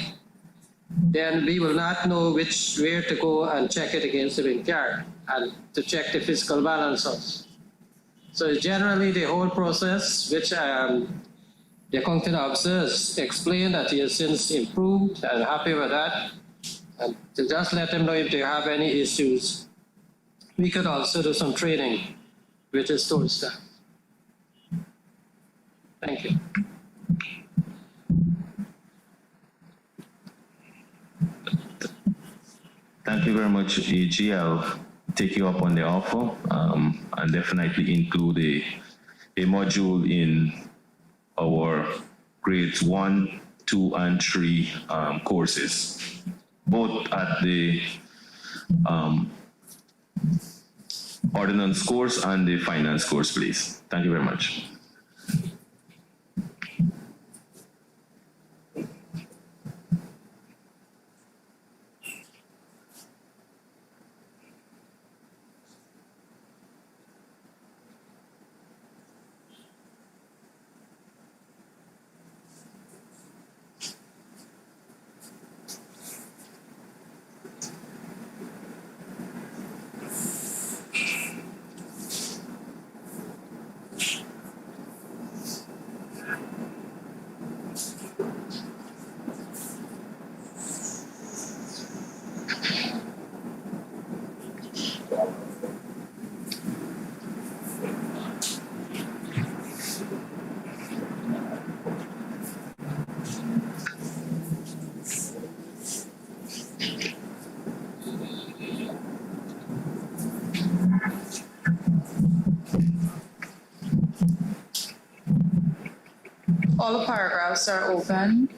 then we will not know where to go and check it against the bin carrier and to check the fiscal balances. So generally the whole process, which the accounting officers explained that he has since improved and happy with that, and to just let them know if they have any issues. We could also do some training with the store staff. Thank you. Thank you very much, AG. I'll take you up on the offer and definitely include a module in our grades 1, 2, and 3 courses, both at the ordinance course and the finance course, please. Thank you very much. All the paragraphs are open.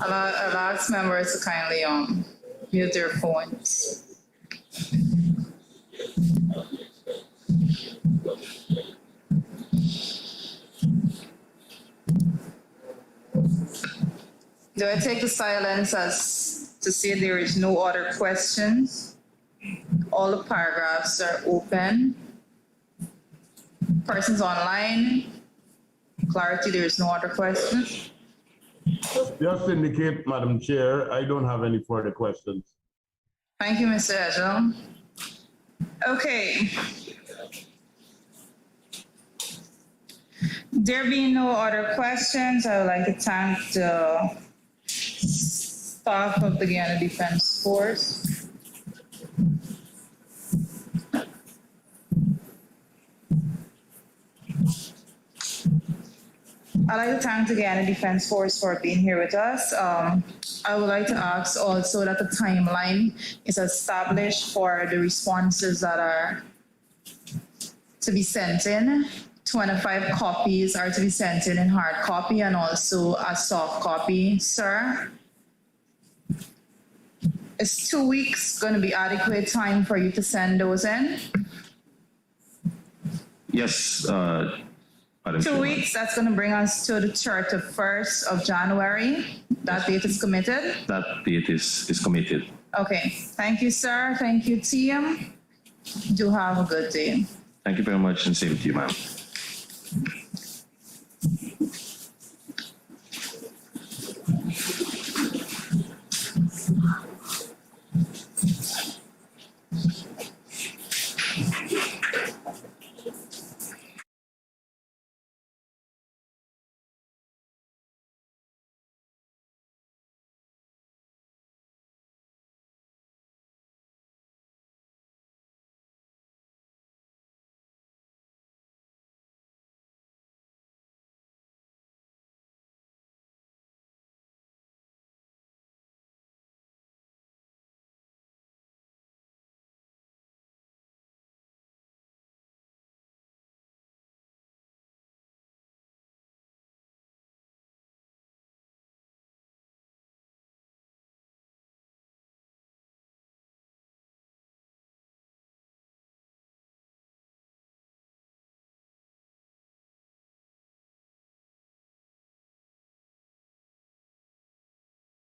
I'll ask members to kindly mute their phones. Do I take the silence as to say there is no other questions? All the paragraphs are open. Persons online, clarity, there is no other questions. Just indicate, Madam Chair, I don't have any further questions. Thank you, Mr. Edgell. Okay. There being no other questions, I would like to thank the staff of the Guyana Defense Force. I'd like to thank the Guyana Defense Force for being here with us. I would like to ask also that the timeline is established for the responses that are to be sent in. 25 copies are to be sent in hard copy and also a soft copy, sir. Is 2 weeks going to be adequate time for you to send those in? Yes, Madam 2 weeks, that's going to bring us to the 31st of January. That date is committed? That date is committed. Okay, thank you, sir. Thank you, team. Do have a good day. Thank you very much, and same to you, ma'am.